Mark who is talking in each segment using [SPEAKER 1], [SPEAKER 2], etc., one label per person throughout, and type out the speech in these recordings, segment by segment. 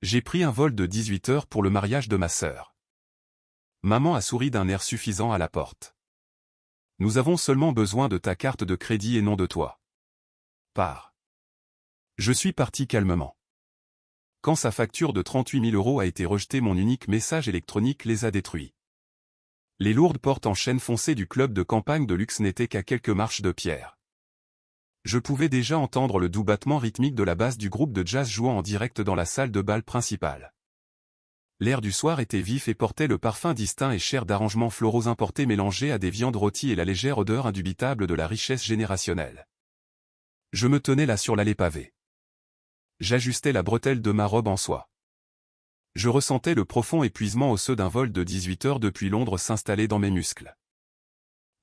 [SPEAKER 1] J'ai pris un vol de 18 heures pour le mariage de ma sœur. Maman a souri d'un air suffisant à la porte. Nous avons seulement besoin de ta carte de crédit et non de toi. Pars. Je suis parti calmement. Quand sa facture de 38 000 € a été rejetée, mon unique message électronique les a détruits. Les lourdes portes en chêne foncé du club de campagne de luxe n'étaient qu'à quelques marches de pierre. Je pouvais déjà entendre le doux battement rythmique de la basse du groupe de jazz jouant en direct dans la salle de bal principale. L'air du soir était vif et portait le parfum distinct et cher d'arrangements floraux importés mélangés à des viandes rôties et la légère odeur indubitable de la richesse générationnelle. Je me tenais là sur l'allée pavée. J'ajustais la bretelle de ma robe en soie. Je ressentais le profond épuisement osseux d'un vol de 18 heures depuis Londres s'installer dans mes muscles.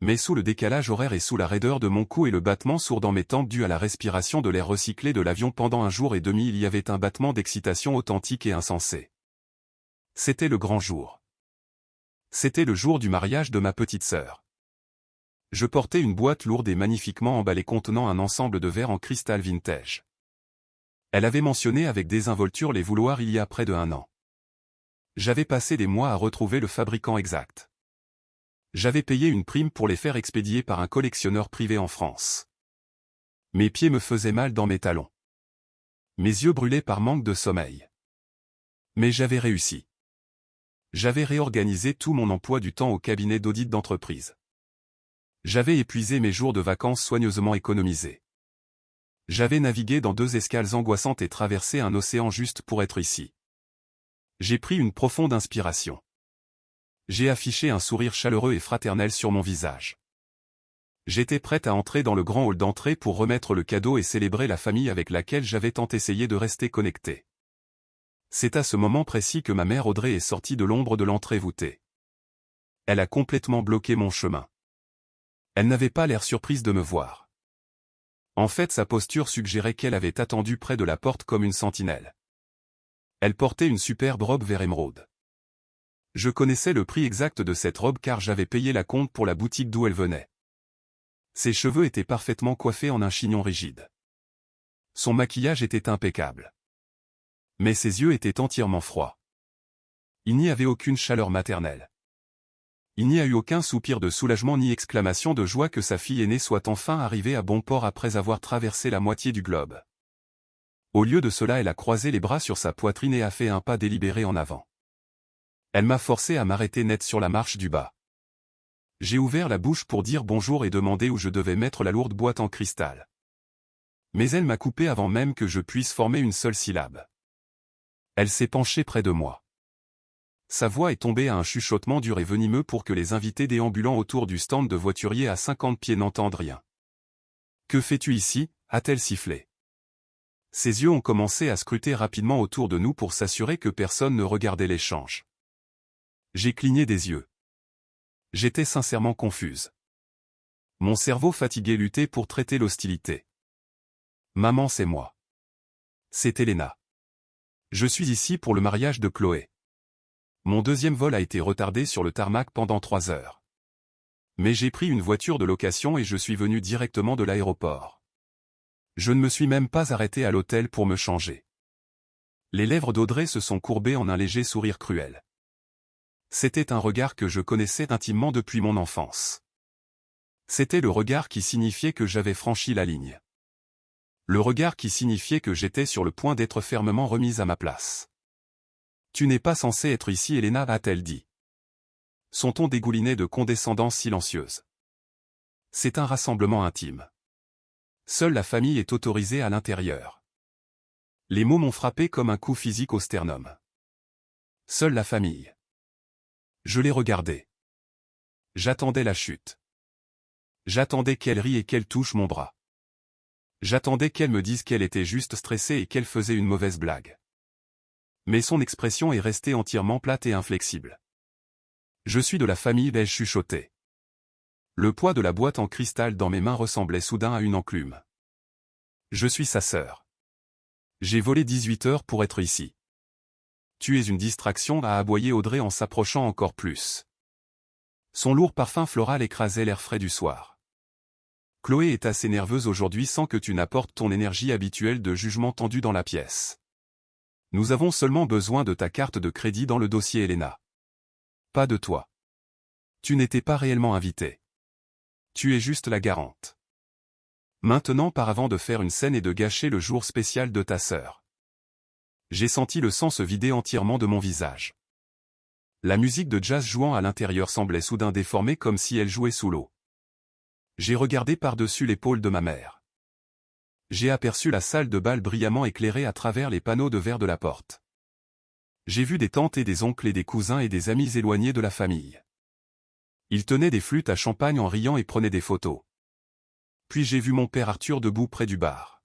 [SPEAKER 1] Mais sous le décalage horaire et sous la raideur de mon cou et le battement sourd dans mes tempes dû à la respiration de l'air recyclé de l'avion pendant un jour et demi, il y avait un battement d'excitation authentique et insensé. C'était le grand jour. C'était le jour du mariage de ma petite sœur. Je portais une boîte lourde et magnifiquement emballée contenant un ensemble de verres en cristal vintage. Elle avait mentionné avec désinvolture les vouloir il y a près de 1 an. J'avais passé des mois à retrouver le fabricant exact. J'avais payé une prime pour les faire expédier par un collectionneur privé en France. Mes pieds me faisaient mal dans mes talons. Mes yeux brûlaient par manque de sommeil. Mais j'avais réussi. J'avais réorganisé tout mon emploi du temps au cabinet d'audit d'entreprise. J'avais épuisé mes jours de vacances soigneusement économisés. J'avais navigué dans 2 escales angoissantes et traversé un océan juste pour être ici. J'ai pris une profonde inspiration. J'ai affiché un sourire chaleureux et fraternel sur mon visage. J'étais prête à entrer dans le grand hall d'entrée pour remettre le cadeau et célébrer la famille avec laquelle j'avais tant essayé de rester connecté. C'est à ce moment précis que ma mère Audrey est sortie de l'ombre de l'entrée voûtée. Elle a complètement bloqué mon chemin. Elle n'avait pas l'air surprise de me voir. En fait, sa posture suggérait qu'elle avait attendu près de la porte comme une sentinelle. Elle portait une superbe robe vert émeraude. Je connaissais le prix exact de cette robe car j'avais payé la compte pour la boutique d'où elle venait. Ses cheveux étaient parfaitement coiffés en un chignon rigide. Son maquillage était impeccable. Mais ses yeux étaient entièrement froids. Il n'y avait aucune chaleur maternelle. Il n'y a eu aucun soupir de soulagement ni exclamation de joie que sa fille aînée soit enfin arrivée à bon port après avoir traversé la moitié du globe. Au lieu de cela, elle a croisé les bras sur sa poitrine et a fait un pas délibéré en avant. Elle m'a forcé à m'arrêter net sur la marche du bas. J'ai ouvert la bouche pour dire bonjour et demander où je devais mettre la lourde boîte en cristal. Mais elle m'a coupé avant même que je puisse former une seule syllabe. Elle s'est penchée près de moi. Sa voix est tombée à un chuchotement dur et venimeux pour que les invités déambulant autour du stand de voiturier à 50 pieds n'entendent rien. « Que fais-tu ici » a-t-elle sifflé. Ses yeux ont commencé à scruter rapidement autour de nous pour s'assurer que personne ne regardait l'échange. J'ai cligné des yeux. J'étais sincèrement confuse. Mon cerveau fatigué luttait pour traiter l'hostilité. Maman, c'est moi. C'est Elena. Je suis ici pour le mariage de Chloé. Mon 2e vol a été retardé sur le tarmac pendant 3 heures. Mais j'ai pris une voiture de location et je suis venu directement de l'aéroport. Je ne me suis même pas arrêté à l'hôtel pour me changer. Les lèvres d'Audrey se sont courbées en un léger sourire cruel. C'était un regard que je connaissais intimement depuis mon enfance. C'était le regard qui signifiait que j'avais franchi la ligne. Le regard qui signifiait que j'étais sur le point d'être fermement remise à ma place. « Tu n'es pas censée être ici, Elena, a-t-elle dit. Son ton dégoulinait de condescendance silencieuse. C'est un rassemblement intime. Seule la famille est autorisée à l'intérieur. Les mots m'ont frappé comme un coup physique au sternum. Seule la famille. Je l'ai regardée. J'attendais la chute. J'attendais qu'elle rie et qu'elle touche mon bras. J'attendais qu'elle me dise qu'elle était juste stressée et qu'elle faisait une mauvaise blague. Mais son expression est restée entièrement plate et inflexible. Je suis de la famille, ai-je chuchoté. Le poids de la boîte en cristal dans mes mains ressemblait soudain à une enclume. Je suis sa sœur. J'ai volé 18 heures pour être ici. Tu es une distraction, a aboyé Audrey en s'approchant encore plus. Son lourd parfum floral écrasait l'air frais du soir. Chloé est assez nerveuse aujourd'hui sans que tu n'apportes ton énergie habituelle de jugement tendu dans la pièce. Nous avons seulement besoin de ta carte de crédit dans le dossier Elena. Pas de toi. Tu n'étais pas réellement invité. Tu es juste la garante. Maintenant pars avant de faire une scène et de gâcher le jour spécial de ta sœur. J'ai senti le sang se vider entièrement de mon visage. La musique de jazz jouant à l'intérieur semblait soudain déformée comme si elle jouait sous l'eau. J'ai regardé par-dessus l'épaule de ma mère. J'ai aperçu la salle de bal brillamment éclairée à travers les panneaux de verre de la porte. J'ai vu des tantes et des oncles et des cousins et des amis éloignés de la famille. Ils tenaient des flûtes à champagne en riant et prenaient des photos. Puis j'ai vu mon père Arthur debout près du bar.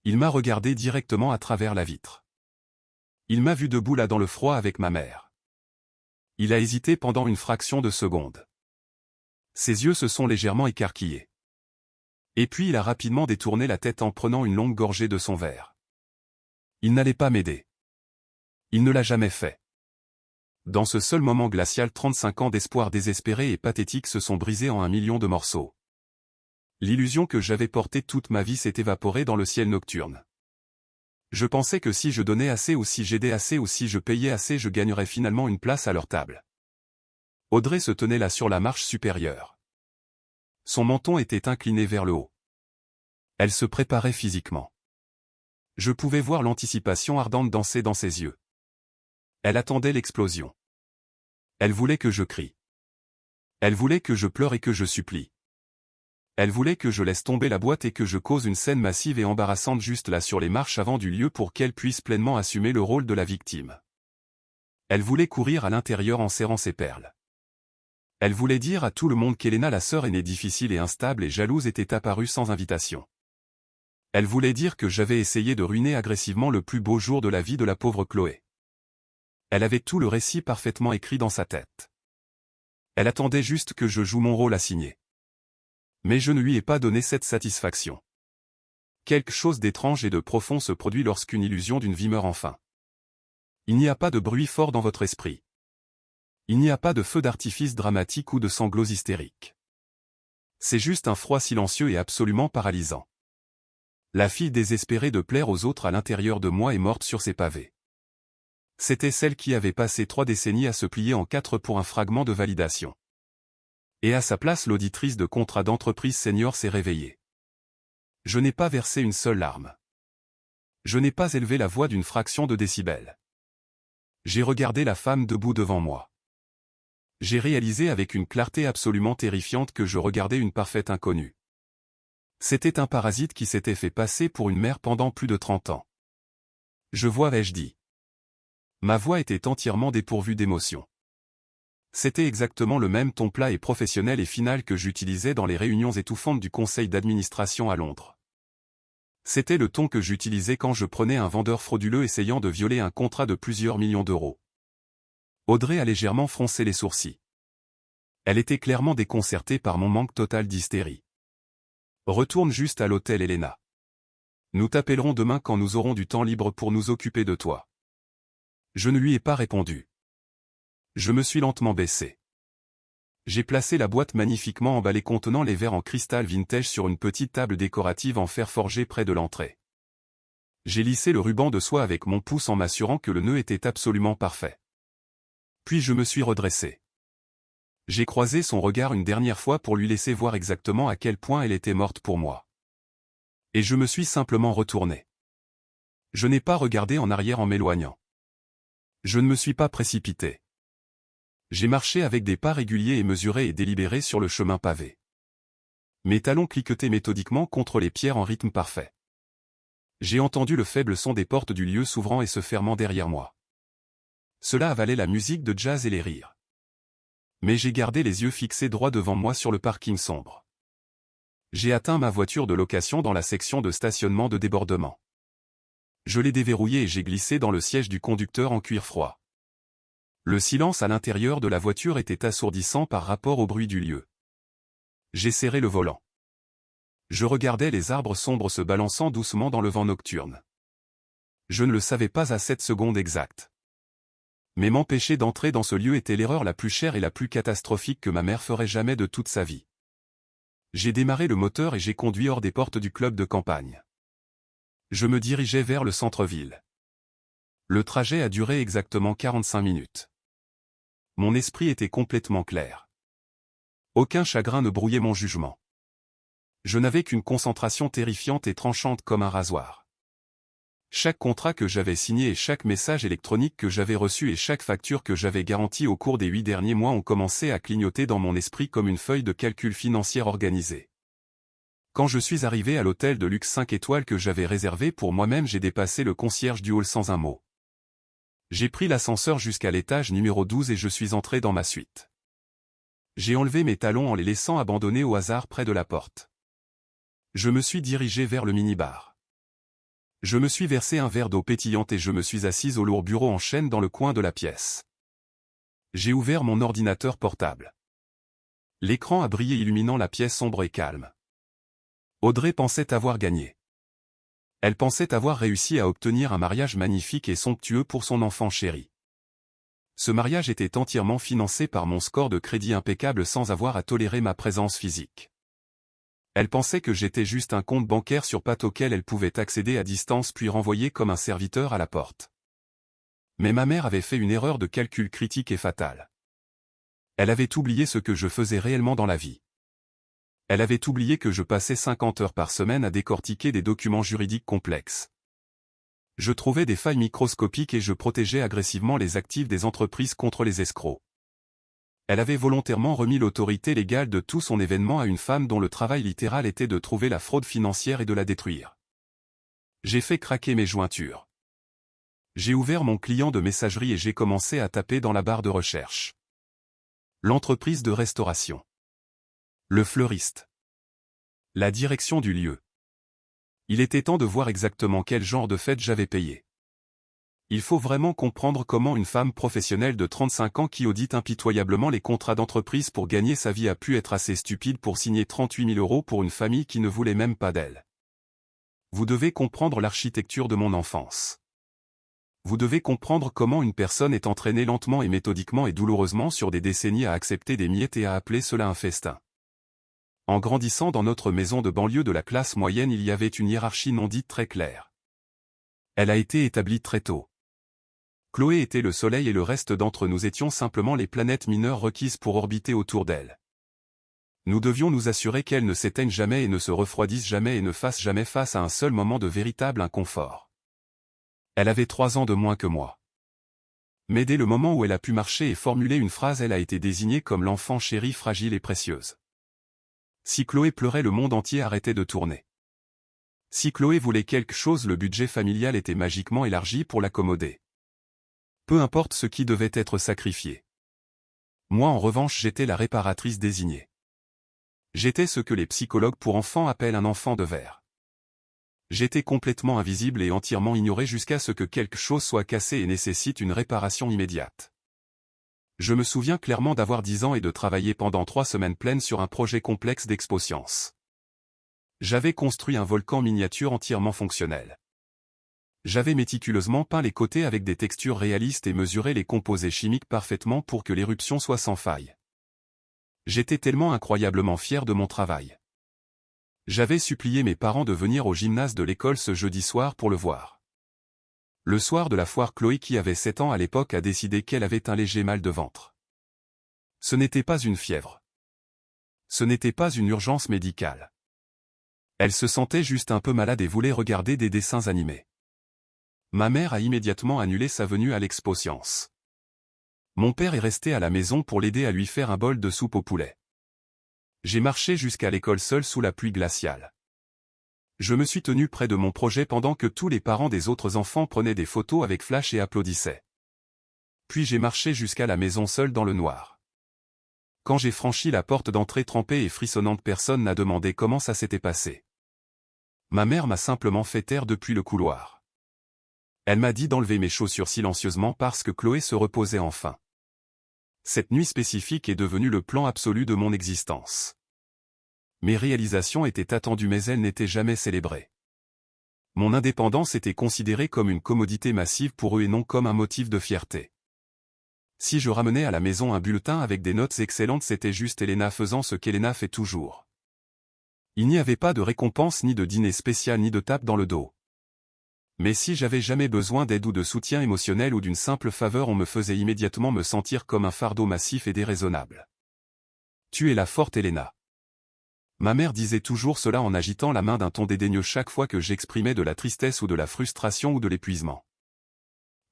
[SPEAKER 1] Il m'a regardé directement à travers la vitre. Il m'a vu debout là dans le froid avec ma mère. Il a hésité pendant une fraction de seconde. Ses yeux se sont légèrement écarquillés. Et puis il a rapidement détourné la tête en prenant une longue gorgée de son verre. Il n'allait pas m'aider. Il ne l'a jamais fait. Dans ce seul moment glacial, 35 ans d'espoir désespéré et pathétique se sont brisés en 1 million de morceaux. L'illusion que j'avais portée toute ma vie s'est évaporée dans le ciel nocturne. Je pensais que si je donnais assez ou si j'aidais assez ou si je payais assez, je gagnerais finalement une place à leur table. Audrey se tenait là sur la marche supérieure. Son menton était incliné vers le haut. Elle se préparait physiquement. Je pouvais voir l'anticipation ardente danser dans ses yeux. Elle attendait l'explosion. Elle voulait que je crie. Elle voulait que je pleure et que je supplie. Elle voulait que je laisse tomber la boîte et que je cause une scène massive et embarrassante juste là sur les marches avant du lieu pour qu'elle puisse pleinement assumer le rôle de la victime. Elle voulait courir à l'intérieur en serrant ses perles. Elle voulait dire à tout le monde qu'Elena, la sœur aînée difficile et instable et jalouse, était apparue sans invitation. Elle voulait dire que j'avais essayé de ruiner agressivement le plus beau jour de la vie de la pauvre Chloé. Elle avait tout le récit parfaitement écrit dans sa tête. Elle attendait juste que je joue mon rôle assigné. Mais je ne lui ai pas donné cette satisfaction. Quelque chose d'étrange et de profond se produit lorsqu'une illusion d'une vie meurt enfin. Il n'y a pas de bruit fort dans votre esprit. Il n'y a pas de feu d'artifice dramatique ou de sanglots hystériques. C'est juste un froid silencieux et absolument paralysant. La fille désespérée de plaire aux autres à l'intérieur de moi est morte sur ces pavés. C'était celle qui avait passé 3 décennies à se plier en 4 pour un fragment de validation. Et à sa place, l'auditrice de contrat d'entreprise senior s'est réveillée. Je n'ai pas versé une seule larme. Je n'ai pas élevé la voix d'une fraction de décibel. J'ai regardé la femme debout devant moi. J'ai réalisé avec une clarté absolument terrifiante que je regardais une parfaite inconnue. C'était un parasite qui s'était fait passer pour une mère pendant plus de 30 ans. Je vois, ai-je dit. Ma voix était entièrement dépourvue d'émotion. C'était exactement le même ton plat et professionnel et final que j'utilisais dans les réunions étouffantes du conseil d'administration à Londres. C'était le ton que j'utilisais quand je prenais un vendeur frauduleux essayant de violer un contrat de plusieurs millions d'euros. Audrey a légèrement froncé les sourcils. Elle était clairement déconcertée par mon manque total d'hystérie. Retourne juste à l'hôtel Elena. Nous t'appellerons demain quand nous aurons du temps libre pour nous occuper de toi. Je ne lui ai pas répondu. Je me suis lentement baissé. J'ai placé la boîte magnifiquement emballée contenant les verres en cristal vintage sur une petite table décorative en fer forgé près de l'entrée. J'ai lissé le ruban de soie avec mon pouce en m'assurant que le nœud était absolument parfait. Puis je me suis redressé. J'ai croisé son regard une dernière fois pour lui laisser voir exactement à quel point elle était morte pour moi. Et je me suis simplement retourné. Je n'ai pas regardé en arrière en m'éloignant. Je ne me suis pas précipité. J'ai marché avec des pas réguliers et mesurés et délibérés sur le chemin pavé. Mes talons cliquetaient méthodiquement contre les pierres en rythme parfait. J'ai entendu le faible son des portes du lieu s'ouvrant et se fermant derrière moi. Cela avalait la musique de jazz et les rires. Mais j'ai gardé les yeux fixés droit devant moi sur le parking sombre. J'ai atteint ma voiture de location dans la section de stationnement de débordement. Je l'ai déverrouillée et j'ai glissé dans le siège du conducteur en cuir froid. Le silence à l'intérieur de la voiture était assourdissant par rapport au bruit du lieu. J'ai serré le volant. Je regardais les arbres sombres se balançant doucement dans le vent nocturne. Je ne le savais pas à cette seconde exacte. Mais m'empêcher d'entrer dans ce lieu était l'erreur la plus chère et la plus catastrophique que ma mère ferait jamais de toute sa vie. J'ai démarré le moteur et j'ai conduit hors des portes du club de campagne. Je me dirigeais vers le centre-ville. Le trajet a duré exactement 45 minutes. Mon esprit était complètement clair. Aucun chagrin ne brouillait mon jugement. Je n'avais qu'une concentration terrifiante et tranchante comme un rasoir. Chaque contrat que j'avais signé et chaque message électronique que j'avais reçu et chaque facture que j'avais garantie au cours des 8 derniers mois ont commencé à clignoter dans mon esprit comme une feuille de calcul financier organisée. Quand je suis arrivé à l'hôtel de luxe 5 étoiles que j'avais réservé pour moi-même, j'ai dépassé le concierge du hall sans un mot. J'ai pris l'ascenseur jusqu'à l'étage numéro 12 et je suis entré dans ma suite. J'ai enlevé mes talons en les laissant abandonnés au hasard près de la porte. Je me suis dirigé vers le minibar. Je me suis versé un verre d'eau pétillante et je me suis assise au lourd bureau en chêne dans le coin de la pièce. J'ai ouvert mon ordinateur portable. L'écran a brillé illuminant la pièce sombre et calme. Audrey pensait avoir gagné. Elle pensait avoir réussi à obtenir un mariage magnifique et somptueux pour son enfant chéri. Ce mariage était entièrement financé par mon score de crédit impeccable sans avoir à tolérer ma présence physique. Elle pensait que j'étais juste un compte bancaire sur pattes auquel elle pouvait accéder à distance puis renvoyer comme un serviteur à la porte. Mais ma mère avait fait une erreur de calcul critique et fatale. Elle avait oublié ce que je faisais réellement dans la vie. Elle avait oublié que je passais 50 heures par semaine à décortiquer des documents juridiques complexes. Je trouvais des failles microscopiques et je protégeais agressivement les actifs des entreprises contre les escrocs. Elle avait volontairement remis l'autorité légale de tout son événement à une femme dont le travail littéral était de trouver la fraude financière et de la détruire. J'ai fait craquer mes jointures. J'ai ouvert mon client de messagerie et j'ai commencé à taper dans la barre de recherche. L'entreprise de restauration. Le fleuriste. La direction du lieu. Il était temps de voir exactement quel genre de fête j'avais payé. Il faut vraiment comprendre comment une femme professionnelle de 35 ans qui audite impitoyablement les contrats d'entreprise pour gagner sa vie a pu être assez stupide pour signer 38 000 € pour une famille qui ne voulait même pas d'elle. Vous devez comprendre l'architecture de mon enfance. Vous devez comprendre comment une personne est entraînée lentement et méthodiquement et douloureusement sur des décennies à accepter des miettes et à appeler cela un festin. En grandissant dans notre maison de banlieue de la classe moyenne, il y avait une hiérarchie non dite très claire. Elle a été établie très tôt. Chloé était le soleil et le reste d'entre nous étions simplement les planètes mineures requises pour orbiter autour d'elle. Nous devions nous assurer qu'elle ne s'éteigne jamais et ne se refroidisse jamais et ne fasse jamais face à un seul moment de véritable inconfort. Elle avait 3 ans de moins que moi. Mais dès le moment où elle a pu marcher et formuler une phrase, elle a été désignée comme l'enfant chéri fragile et précieuse. Si Chloé pleurait, le monde entier arrêtait de tourner. Si Chloé voulait quelque chose, le budget familial était magiquement élargi pour l'accommoder. Peu importe ce qui devait être sacrifié. Moi en revanche, j'étais la réparatrice désignée. J'étais ce que les psychologues pour enfants appellent un enfant de verre. J'étais complètement invisible et entièrement ignoré jusqu'à ce que quelque chose soit cassé et nécessite une réparation immédiate. Je me souviens clairement d'avoir 10 ans et de travailler pendant 3 semaines pleines sur un projet complexe d'expo science. J'avais construit un volcan miniature entièrement fonctionnel. J'avais méticuleusement peint les côtés avec des textures réalistes et mesuré les composés chimiques parfaitement pour que l'éruption soit sans faille. J'étais tellement incroyablement fier de mon travail. J'avais supplié mes parents de venir au gymnase de l'école ce jeudi soir pour le voir. Le soir de la foire, Chloé, qui avait 7 ans à l'époque, a décidé qu'elle avait un léger mal de ventre. Ce n'était pas une fièvre. Ce n'était pas une urgence médicale. Elle se sentait juste un peu malade et voulait regarder des dessins animés. Ma mère a immédiatement annulé sa venue à l'expo science. Mon père est resté à la maison pour l'aider à lui faire un bol de soupe au poulet. J'ai marché jusqu'à l'école seul sous la pluie glaciale. Je me suis tenu près de mon projet pendant que tous les parents des autres enfants prenaient des photos avec flash et applaudissaient. Puis j'ai marché jusqu'à la maison seul dans le noir. Quand j'ai franchi la porte d'entrée trempée et frissonnante, personne n'a demandé comment ça s'était passé. Ma mère m'a simplement fait taire depuis le couloir. Elle m'a dit d'enlever mes chaussures silencieusement parce que Chloé se reposait enfin. Cette nuit spécifique est devenue le plan absolu de mon existence. Mes réalisations étaient attendues mais elles n'étaient jamais célébrées. Mon indépendance était considérée comme une commodité massive pour eux et non comme un motif de fierté. Si je ramenais à la maison un bulletin avec des notes excellentes, c'était juste Elena faisant ce qu'Elena fait toujours. Il n'y avait pas de récompense ni de dîner spécial ni de tape dans le dos. Mais si j'avais jamais besoin d'aide ou de soutien émotionnel ou d'une simple faveur, on me faisait immédiatement me sentir comme un fardeau massif et déraisonnable. Tu es la forte Elena. Ma mère disait toujours cela en agitant la main d'un ton dédaigneux chaque fois que j'exprimais de la tristesse ou de la frustration ou de l'épuisement.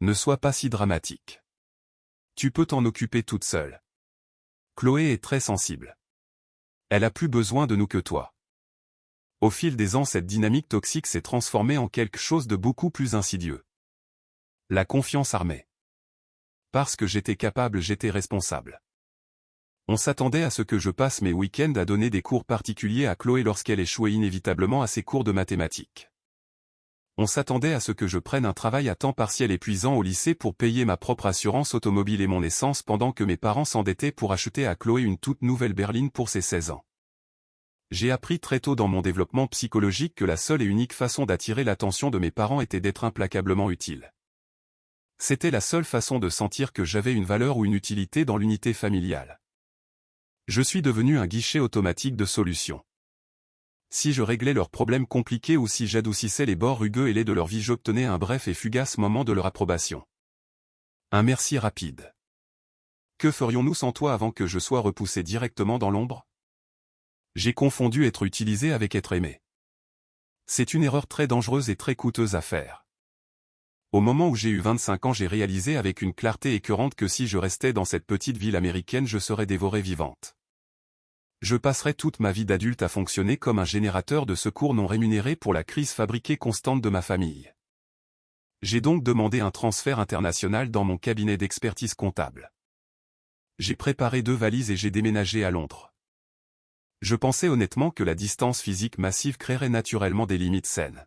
[SPEAKER 1] Ne sois pas si dramatique. Tu peux t'en occuper toute seule. Chloé est très sensible. Elle a plus besoin de nous que toi. Au fil des ans, cette dynamique toxique s'est transformée en quelque chose de beaucoup plus insidieux. La confiance armée. Parce que j'étais capable, j'étais responsable. On s'attendait à ce que je passe mes week-ends à donner des cours particuliers à Chloé lorsqu'elle échouait inévitablement à ses cours de mathématiques. On s'attendait à ce que je prenne un travail à temps partiel épuisant au lycée pour payer ma propre assurance automobile et mon essence pendant que mes parents s'endettaient pour acheter à Chloé une toute nouvelle berline pour ses 16 ans. J'ai appris très tôt dans mon développement psychologique que la seule et unique façon d'attirer l'attention de mes parents était d'être implacablement utile. C'était la seule façon de sentir que j'avais une valeur ou une utilité dans l'unité familiale. Je suis devenu un guichet automatique de solutions. Si je réglais leurs problèmes compliqués ou si j'adoucissais les bords rugueux et laids de leur vie, j'obtenais un bref et fugace moment de leur approbation. Un merci rapide. Que ferions-nous sans toi avant que je sois repoussé directement dans l'ombre ? J'ai confondu être utilisé avec être aimé. C'est une erreur très dangereuse et très coûteuse à faire. Au moment où j'ai eu 25 ans, j'ai réalisé avec une clarté écœurante que si je restais dans cette petite ville américaine, je serais dévorée vivante. Je passerais toute ma vie d'adulte à fonctionner comme un générateur de secours non rémunéré pour la crise fabriquée constante de ma famille. J'ai donc demandé un transfert international dans mon cabinet d'expertise comptable. J'ai préparé 2 valises et j'ai déménagé à Londres. Je pensais honnêtement que la distance physique massive créerait naturellement des limites saines.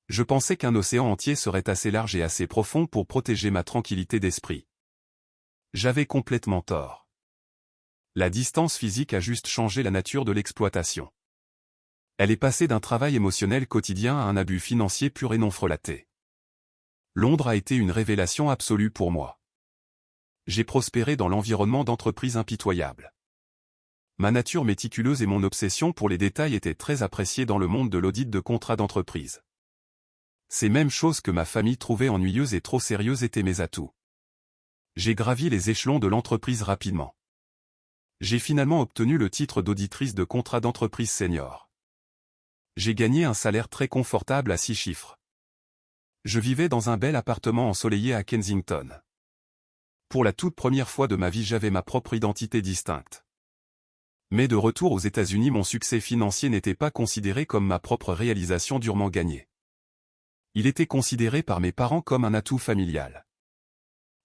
[SPEAKER 1] Je pensais qu'un océan entier serait assez large et assez profond pour protéger ma tranquillité d'esprit. J'avais complètement tort. La distance physique a juste changé la nature de l'exploitation. Elle est passée d'un travail émotionnel quotidien à un abus financier pur et non frelaté. Londres a été une révélation absolue pour moi. J'ai prospéré dans l'environnement d'entreprises impitoyables. Ma nature méticuleuse et mon obsession pour les détails étaient très appréciées dans le monde de l'audit de contrats d'entreprise. Ces mêmes choses que ma famille trouvait ennuyeuses et trop sérieuses étaient mes atouts. J'ai gravi les échelons de l'entreprise rapidement. J'ai finalement obtenu le titre d'auditrice de contrat d'entreprise senior. J'ai gagné un salaire très confortable à 6 chiffres. Je vivais dans un bel appartement ensoleillé à Kensington. Pour la toute première fois de ma vie, j'avais ma propre identité distincte. Mais de retour aux États-Unis, mon succès financier n'était pas considéré comme ma propre réalisation durement gagnée. Il était considéré par mes parents comme un atout familial.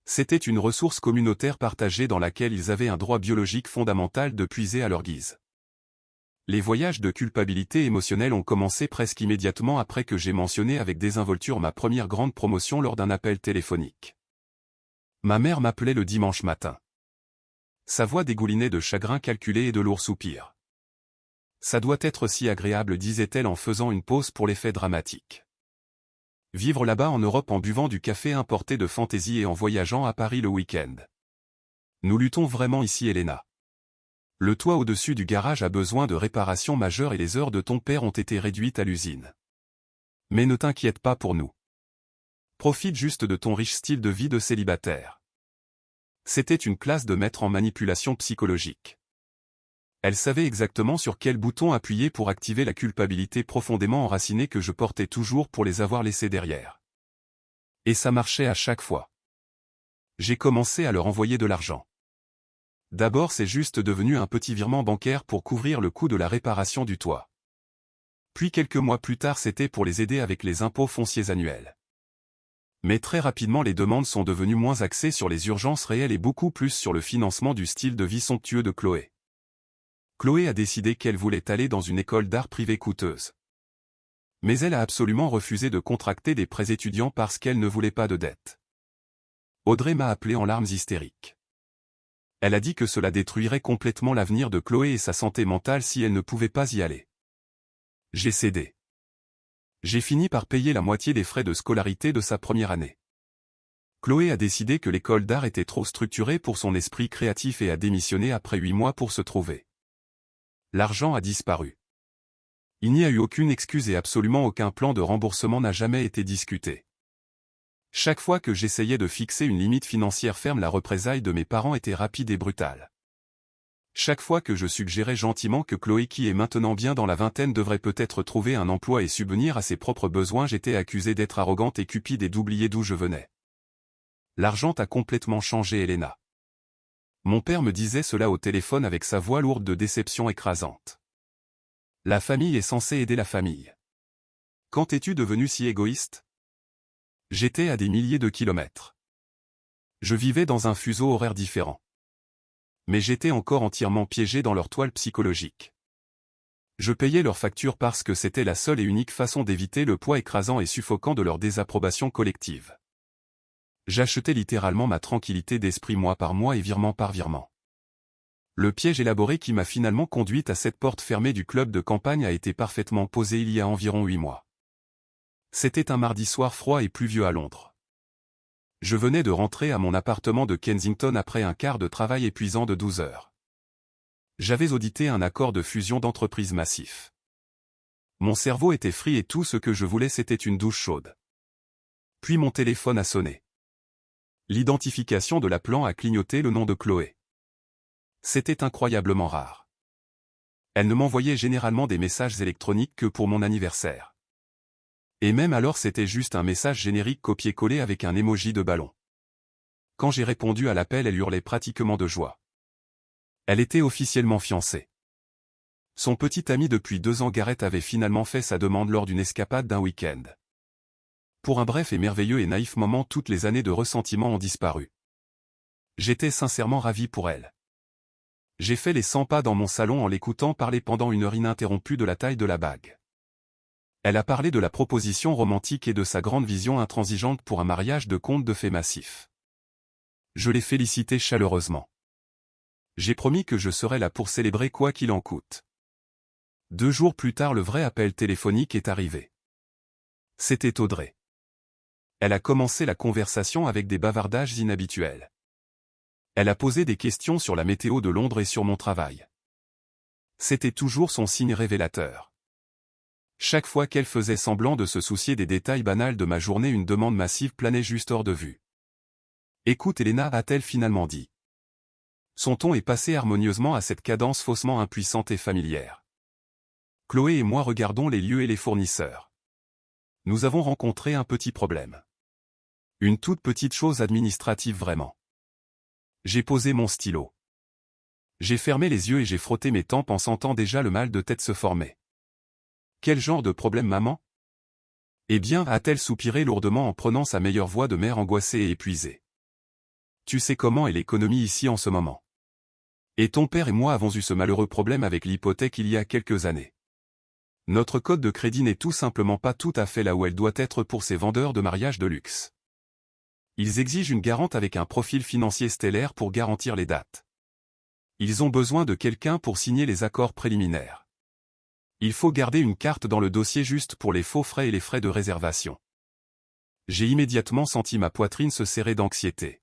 [SPEAKER 1] C'était une ressource communautaire partagée dans laquelle ils avaient un droit biologique fondamental de puiser à leur guise. Les voyages de culpabilité émotionnelle ont commencé presque immédiatement après que j'ai mentionné avec désinvolture ma première grande promotion lors d'un appel téléphonique. Ma mère m'appelait le dimanche matin. Sa voix dégoulinait de chagrin calculé et de lourds soupirs. Ça doit être si agréable, disait-elle en faisant une pause pour l'effet dramatique. Vivre là-bas en Europe en buvant du café importé de fantaisie et en voyageant à Paris le week-end. Nous luttons vraiment ici, Elena. Le toit au-dessus du garage a besoin de réparations majeures et les heures de ton père ont été réduites à l'usine. Mais ne t'inquiète pas pour nous. Profite juste de ton riche style de vie de célibataire. C'était une classe de maître en manipulation psychologique. Elle savait exactement sur quel bouton appuyer pour activer la culpabilité profondément enracinée que je portais toujours pour les avoir laissés derrière. Et ça marchait à chaque fois. J'ai commencé à leur envoyer de l'argent. D'abord, c'est juste devenu un petit virement bancaire pour couvrir le coût de la réparation du toit. Puis quelques mois plus tard, c'était pour les aider avec les impôts fonciers annuels. Mais très rapidement, les demandes sont devenues moins axées sur les urgences réelles et beaucoup plus sur le financement du style de vie somptueux de Chloé. Chloé a décidé qu'elle voulait aller dans une école d'art privée coûteuse. Mais elle a absolument refusé de contracter des prêts étudiants parce qu'elle ne voulait pas de dette. Audrey m'a appelé en larmes hystériques. Elle a dit que cela détruirait complètement l'avenir de Chloé et sa santé mentale si elle ne pouvait pas y aller. J'ai cédé. J'ai fini par payer la moitié des frais de scolarité de sa première année. Chloé a décidé que l'école d'art était trop structurée pour son esprit créatif et a démissionné après 8 mois pour se trouver. L'argent a disparu. Il n'y a eu aucune excuse et absolument aucun plan de remboursement n'a jamais été discuté. Chaque fois que j'essayais de fixer une limite financière ferme, la représaille de mes parents était rapide et brutale. Chaque fois que je suggérais gentiment que Chloé, qui est maintenant bien dans la vingtaine, devrait peut-être trouver un emploi et subvenir à ses propres besoins, j'étais accusé d'être arrogante et cupide et d'oublier d'où je venais. L'argent a complètement changé, Elena. Mon père me disait cela au téléphone avec sa voix lourde de déception écrasante. La famille est censée aider la famille. Quand es-tu devenu si égoïste? J'étais à des milliers de kilomètres. Je vivais dans un fuseau horaire différent. Mais j'étais encore entièrement piégé dans leur toile psychologique. Je payais leurs factures parce que c'était la seule et unique façon d'éviter le poids écrasant et suffocant de leur désapprobation collective. J'achetais littéralement ma tranquillité d'esprit mois par mois et virement par virement. Le piège élaboré qui m'a finalement conduite à cette porte fermée du club de campagne a été parfaitement posé il y a environ 8 mois. C'était un mardi soir froid et pluvieux à Londres. Je venais de rentrer à mon appartement de Kensington après un quart de travail épuisant de 12 heures. J'avais audité un accord de fusion d'entreprise massif. Mon cerveau était frit et tout ce que je voulais, c'était une douche chaude. Puis mon téléphone a sonné. L'identification de l'appelant a clignoté le nom de Chloé. C'était incroyablement rare. Elle ne m'envoyait généralement des messages électroniques que pour mon anniversaire. Et même alors c'était juste un message générique copié-collé avec un emoji de ballon. Quand j'ai répondu à l'appel, elle hurlait pratiquement de joie. Elle était officiellement fiancée. Son petit ami depuis 2 ans, Gareth, avait finalement fait sa demande lors d'une escapade d'un week-end. Pour un bref et merveilleux et naïf moment, toutes les années de ressentiment ont disparu. J'étais sincèrement ravi pour elle. J'ai fait les 100 pas dans mon salon en l'écoutant parler pendant 1 heure ininterrompue de la taille de la bague. Elle a parlé de la proposition romantique et de sa grande vision intransigeante pour un mariage de conte de fées massif. Je l'ai félicitée chaleureusement. J'ai promis que je serais là pour célébrer quoi qu'il en coûte. 2 jours plus tard, le vrai appel téléphonique est arrivé. C'était Audrey. Elle a commencé la conversation avec des bavardages inhabituels. Elle a posé des questions sur la météo de Londres et sur mon travail. C'était toujours son signe révélateur. Chaque fois qu'elle faisait semblant de se soucier des détails banals de ma journée, une demande massive planait juste hors de vue. « Écoute Elena » a-t-elle finalement dit. Son ton est passé harmonieusement à cette cadence faussement impuissante et familière. Chloé et moi regardons les lieux et les fournisseurs. Nous avons rencontré un petit problème. Une toute petite chose administrative vraiment. J'ai posé mon stylo. J'ai fermé les yeux et j'ai frotté mes tempes en sentant déjà le mal de tête se former. Quel genre de problème, maman? Eh bien, a-t-elle soupiré lourdement en prenant sa meilleure voix de mère angoissée et épuisée. Tu sais comment est l'économie ici en ce moment. Et ton père et moi avons eu ce malheureux problème avec l'hypothèque il y a quelques années. Notre code de crédit n'est tout simplement pas tout à fait là où elle doit être pour ces vendeurs de mariage de luxe. Ils exigent une garante avec un profil financier stellaire pour garantir les dates. Ils ont besoin de quelqu'un pour signer les accords préliminaires. Il faut garder une carte dans le dossier juste pour les faux frais et les frais de réservation. J'ai immédiatement senti ma poitrine se serrer d'anxiété.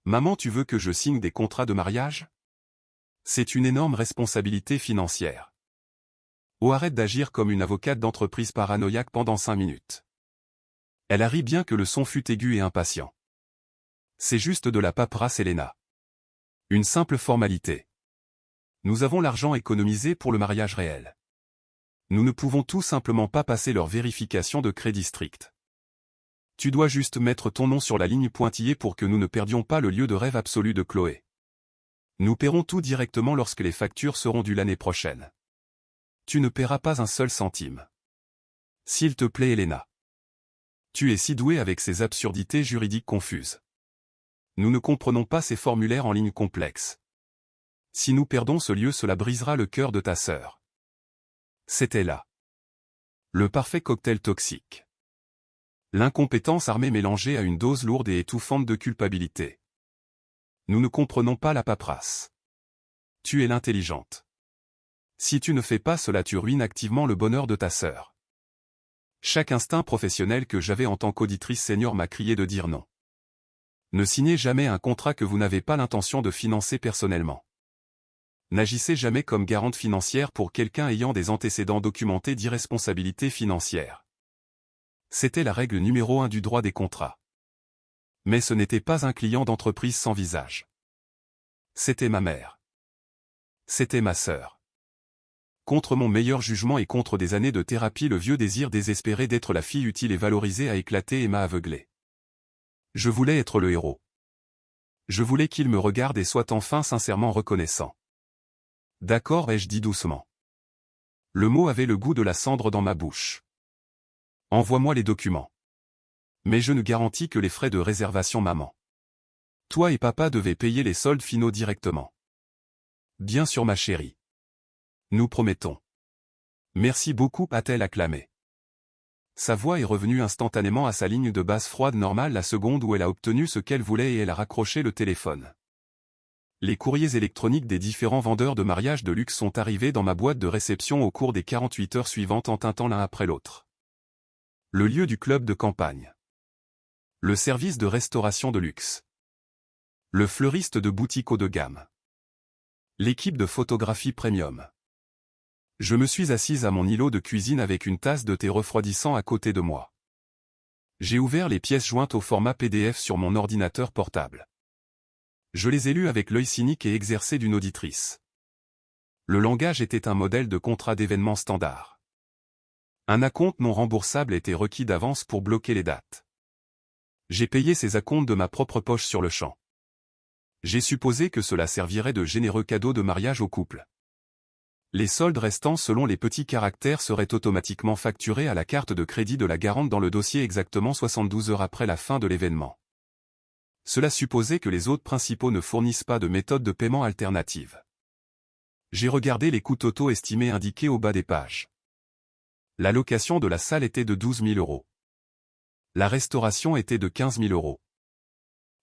[SPEAKER 1] Maman, tu veux que je signe des contrats de mariage? C'est une énorme responsabilité financière. Oh, arrête d'agir comme une avocate d'entreprise paranoïaque pendant 5 minutes. Elle a ri bien que le son fût aigu et impatient. C'est juste de la paperasse, Elena. Une simple formalité. Nous avons l'argent économisé pour le mariage réel. Nous ne pouvons tout simplement pas passer leur vérification de crédit stricte. Tu dois juste mettre ton nom sur la ligne pointillée pour que nous ne perdions pas le lieu de rêve absolu de Chloé. Nous paierons tout directement lorsque les factures seront dues l'année prochaine. Tu ne paieras pas un seul centime. S'il te plaît, Elena. Tu es si douée avec ces absurdités juridiques confuses. Nous ne comprenons pas ces formulaires en ligne complexes. Si nous perdons ce lieu, cela brisera le cœur de ta sœur. C'était là. Le parfait cocktail toxique. L'incompétence armée mélangée à une dose lourde et étouffante de culpabilité. Nous ne comprenons pas la paperasse. Tu es l'intelligente. Si tu ne fais pas cela, tu ruines activement le bonheur de ta sœur. Chaque instinct professionnel que j'avais en tant qu'auditrice senior m'a crié de dire non. Ne signez jamais un contrat que vous n'avez pas l'intention de financer personnellement. N'agissez jamais comme garante financière pour quelqu'un ayant des antécédents documentés d'irresponsabilité financière. C'était la règle numéro 1 du droit des contrats. Mais ce n'était pas un client d'entreprise sans visage. C'était ma mère. C'était ma sœur. Contre mon meilleur jugement et contre des années de thérapie, le vieux désir désespéré d'être la fille utile et valorisée a éclaté et m'a aveuglé. Je voulais être le héros. Je voulais qu'il me regarde et soit enfin sincèrement reconnaissant. D'accord, ai-je dit doucement. Le mot avait le goût de la cendre dans ma bouche. Envoie-moi les documents. Mais je ne garantis que les frais de réservation, maman. Toi et papa devez payer les soldes finaux directement. Bien sûr, ma chérie. Nous promettons. Merci beaucoup, a-t-elle acclamé. Sa voix est revenue instantanément à sa ligne de basse froide normale la seconde où elle a obtenu ce qu'elle voulait et elle a raccroché le téléphone. Les courriers électroniques des différents vendeurs de mariage de luxe sont arrivés dans ma boîte de réception au cours des 48 heures suivantes en tintant l'un après l'autre. Le lieu du club de campagne. Le service de restauration de luxe. Le fleuriste de boutique haut de gamme. L'équipe de photographie premium. Je me suis assise à mon îlot de cuisine avec une tasse de thé refroidissant à côté de moi. J'ai ouvert les pièces jointes au format PDF sur mon ordinateur portable. Je les ai lues avec l'œil cynique et exercé d'une auditrice. Le langage était un modèle de contrat d'événement standard. Un acompte non remboursable était requis d'avance pour bloquer les dates. J'ai payé ces acomptes de ma propre poche sur le champ. J'ai supposé que cela servirait de généreux cadeau de mariage au couple. Les soldes restants selon les petits caractères seraient automatiquement facturés à la carte de crédit de la garante dans le dossier exactement 72 heures après la fin de l'événement. Cela supposait que les hôtes principaux ne fournissent pas de méthode de paiement alternative. J'ai regardé les coûts totaux estimés indiqués au bas des pages. La location de la salle était de 12 000 €. La restauration était de 15 000 €.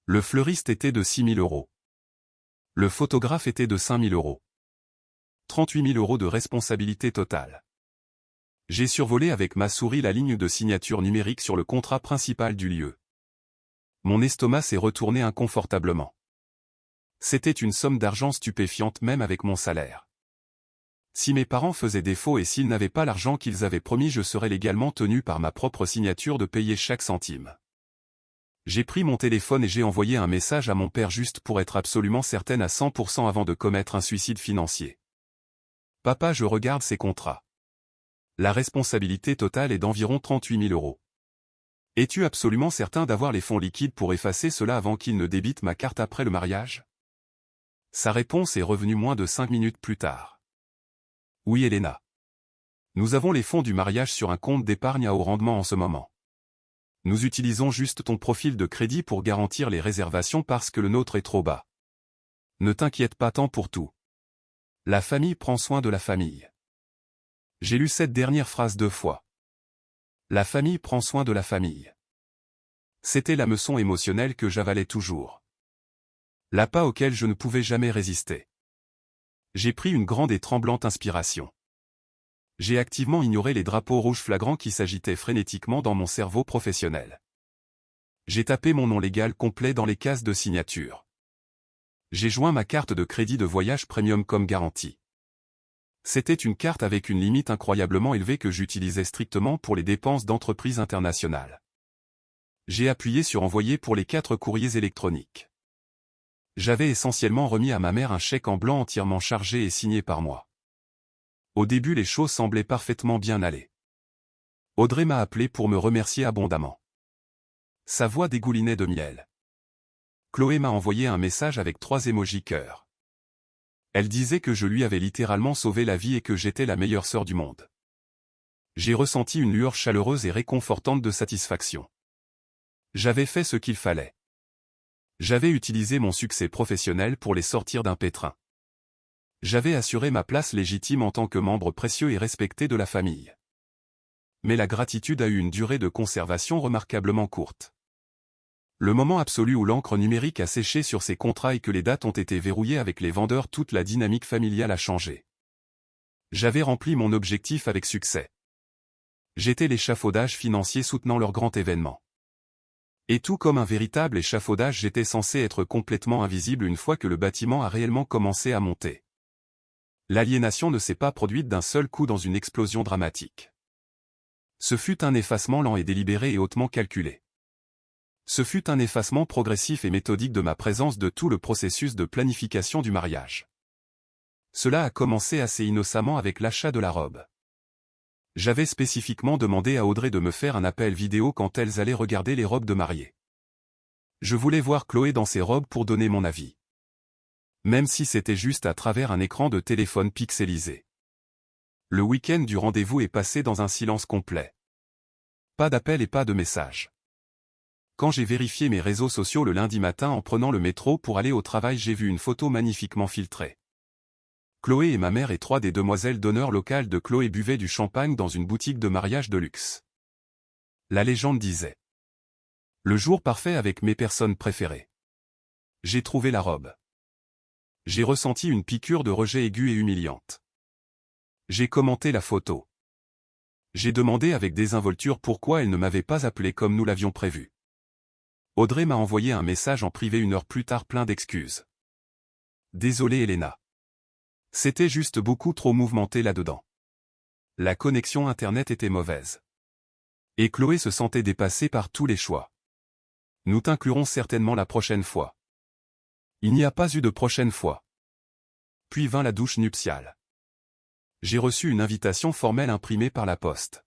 [SPEAKER 1] Le fleuriste était de 6 000 €. Le photographe était de 5 000 €. 38 000 € de responsabilité totale. J'ai survolé avec ma souris la ligne de signature numérique sur le contrat principal du lieu. Mon estomac s'est retourné inconfortablement. C'était une somme d'argent stupéfiante même avec mon salaire. Si mes parents faisaient défaut et s'ils n'avaient pas l'argent qu'ils avaient promis, je serais légalement tenu par ma propre signature de payer chaque centime. J'ai pris mon téléphone et j'ai envoyé un message à mon père juste pour être absolument certaine à 100% avant de commettre un suicide financier. Papa, je regarde ces contrats. La responsabilité totale est d'environ 38 000 €. Es-tu absolument certain d'avoir les fonds liquides pour effacer cela avant qu'il ne débite ma carte après le mariage? Sa réponse est revenue moins de 5 minutes plus tard. Oui, Elena. Nous avons les fonds du mariage sur un compte d'épargne à haut rendement en ce moment. Nous utilisons juste ton profil de crédit pour garantir les réservations parce que le nôtre est trop bas. Ne t'inquiète pas tant pour tout. La famille prend soin de la famille. J'ai lu cette dernière phrase 2 fois. La famille prend soin de la famille. C'était la leçon émotionnelle que j'avalais toujours. L'appât auquel je ne pouvais jamais résister. J'ai pris une grande et tremblante inspiration. J'ai activement ignoré les drapeaux rouges flagrants qui s'agitaient frénétiquement dans mon cerveau professionnel. J'ai tapé mon nom légal complet dans les cases de signature. J'ai joint ma carte de crédit de voyage premium comme garantie. C'était une carte avec une limite incroyablement élevée que j'utilisais strictement pour les dépenses d'entreprise internationale. J'ai appuyé sur envoyer pour les 4 courriers électroniques. J'avais essentiellement remis à ma mère un chèque en blanc entièrement chargé et signé par moi. Au début, les choses semblaient parfaitement bien aller. Audrey m'a appelé pour me remercier abondamment. Sa voix dégoulinait de miel. Chloé m'a envoyé un message avec 3 émojis cœur. Elle disait que je lui avais littéralement sauvé la vie et que j'étais la meilleure sœur du monde. J'ai ressenti une lueur chaleureuse et réconfortante de satisfaction. J'avais fait ce qu'il fallait. J'avais utilisé mon succès professionnel pour les sortir d'un pétrin. J'avais assuré ma place légitime en tant que membre précieux et respecté de la famille. Mais la gratitude a eu une durée de conservation remarquablement courte. Le moment absolu où l'encre numérique a séché sur ces contrats et que les dates ont été verrouillées avec les vendeurs, toute la dynamique familiale a changé. J'avais rempli mon objectif avec succès. J'étais l'échafaudage financier soutenant leur grand événement. Et tout comme un véritable échafaudage, j'étais censé être complètement invisible une fois que le bâtiment a réellement commencé à monter. L'aliénation ne s'est pas produite d'un seul coup dans une explosion dramatique. Ce fut un effacement lent et délibéré et hautement calculé. Ce fut un effacement progressif et méthodique de ma présence de tout le processus de planification du mariage. Cela a commencé assez innocemment avec l'achat de la robe. J'avais spécifiquement demandé à Audrey de me faire un appel vidéo quand elles allaient regarder les robes de mariée. Je voulais voir Chloé dans ses robes pour donner mon avis. Même si c'était juste à travers un écran de téléphone pixelisé. Le week-end du rendez-vous est passé dans un silence complet. Pas d'appel et pas de message. Quand j'ai vérifié mes réseaux sociaux le lundi matin en prenant le métro pour aller au travail, j'ai vu une photo magnifiquement filtrée. Chloé et ma mère et 3 des demoiselles d'honneur locales de Chloé buvaient du champagne dans une boutique de mariage de luxe. La légende disait: le jour parfait avec mes personnes préférées. J'ai trouvé la robe. J'ai ressenti une piqûre de rejet aiguë et humiliante. J'ai commenté la photo. J'ai demandé avec désinvolture pourquoi elle ne m'avait pas appelé comme nous l'avions prévu. Audrey m'a envoyé un message en privé 1 heure plus tard plein d'excuses. Désolé Elena. C'était juste beaucoup trop mouvementé là-dedans. La connexion internet était mauvaise. Et Chloé se sentait dépassée par tous les choix. Nous t'inclurons certainement la prochaine fois. Il n'y a pas eu de prochaine fois. Puis vint la douche nuptiale. J'ai reçu une invitation formelle imprimée par la poste.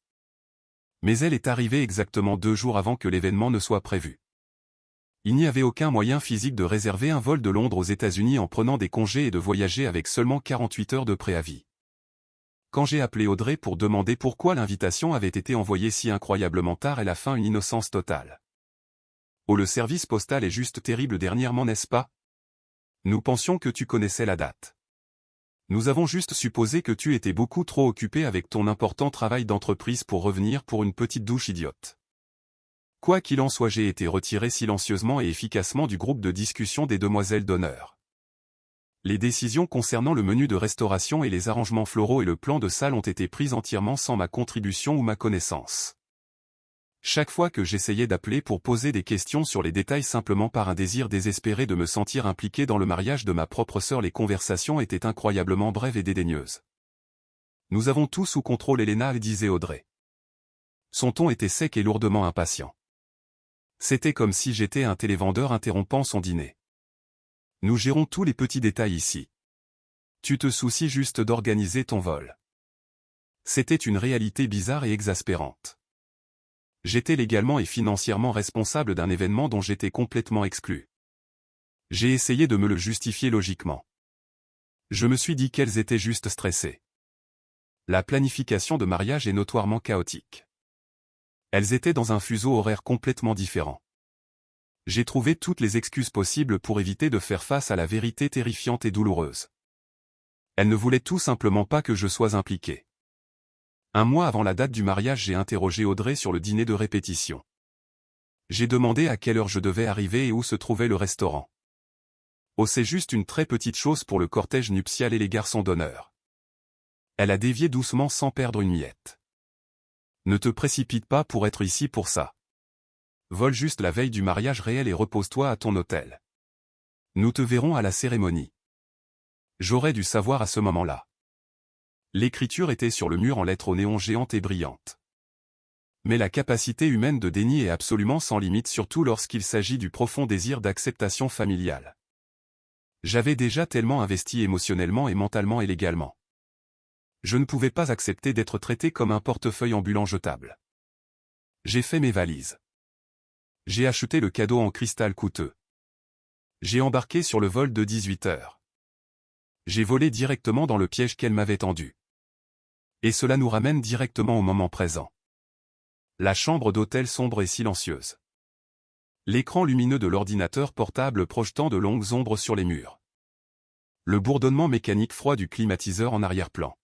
[SPEAKER 1] Mais elle est arrivée exactement 2 jours avant que l'événement ne soit prévu. Il n'y avait aucun moyen physique de réserver un vol de Londres aux États-Unis en prenant des congés et de voyager avec seulement 48 heures de préavis. Quand j'ai appelé Audrey pour demander pourquoi l'invitation avait été envoyée si incroyablement tard, elle a feint une innocence totale. Oh, le service postal est juste terrible dernièrement, n'est-ce pas? Nous pensions que tu connaissais la date. Nous avons juste supposé que tu étais beaucoup trop occupé avec ton important travail d'entreprise pour revenir pour une petite douche idiote. Quoi qu'il en soit, j'ai été retiré silencieusement et efficacement du groupe de discussion des demoiselles d'honneur. Les décisions concernant le menu de restauration et les arrangements floraux et le plan de salle ont été prises entièrement sans ma contribution ou ma connaissance. Chaque fois que j'essayais d'appeler pour poser des questions sur les détails simplement par un désir désespéré de me sentir impliqué dans le mariage de ma propre sœur, les conversations étaient incroyablement brèves et dédaigneuses. Nous avons tout sous contrôle, Elena, disait Audrey. Son ton était sec et lourdement impatient. C'était comme si j'étais un télévendeur interrompant son dîner. Nous gérons tous les petits détails ici. Tu te soucies juste d'organiser ton vol. C'était une réalité bizarre et exaspérante. J'étais légalement et financièrement responsable d'un événement dont j'étais complètement exclu. J'ai essayé de me le justifier logiquement. Je me suis dit qu'elles étaient juste stressées. La planification de mariage est notoirement chaotique. Elles étaient dans un fuseau horaire complètement différent. J'ai trouvé toutes les excuses possibles pour éviter de faire face à la vérité terrifiante et douloureuse. Elles ne voulaient tout simplement pas que je sois impliqué. 1 mois avant la date du mariage, j'ai interrogé Audrey sur le dîner de répétition. J'ai demandé à quelle heure je devais arriver et où se trouvait le restaurant. Oh, c'est juste une très petite chose pour le cortège nuptial et les garçons d'honneur. Elle a dévié doucement sans perdre une miette. Ne te précipite pas pour être ici pour ça. Vole juste la veille du mariage réel et repose-toi à ton hôtel. Nous te verrons à la cérémonie. J'aurais dû savoir à ce moment-là. L'écriture était sur le mur en lettres aux néons géantes et brillantes. Mais la capacité humaine de déni est absolument sans limite, surtout lorsqu'il s'agit du profond désir d'acceptation familiale. J'avais déjà tellement investi émotionnellement et mentalement et légalement. Je ne pouvais pas accepter d'être traité comme un portefeuille ambulant jetable. J'ai fait mes valises. J'ai acheté le cadeau en cristal coûteux. J'ai embarqué sur le vol de 18 heures. J'ai volé directement dans le piège qu'elle m'avait tendu. Et cela nous ramène directement au moment présent. La chambre d'hôtel sombre et silencieuse. L'écran lumineux de l'ordinateur portable projetant de longues ombres sur les murs. Le bourdonnement mécanique froid du climatiseur en arrière-plan.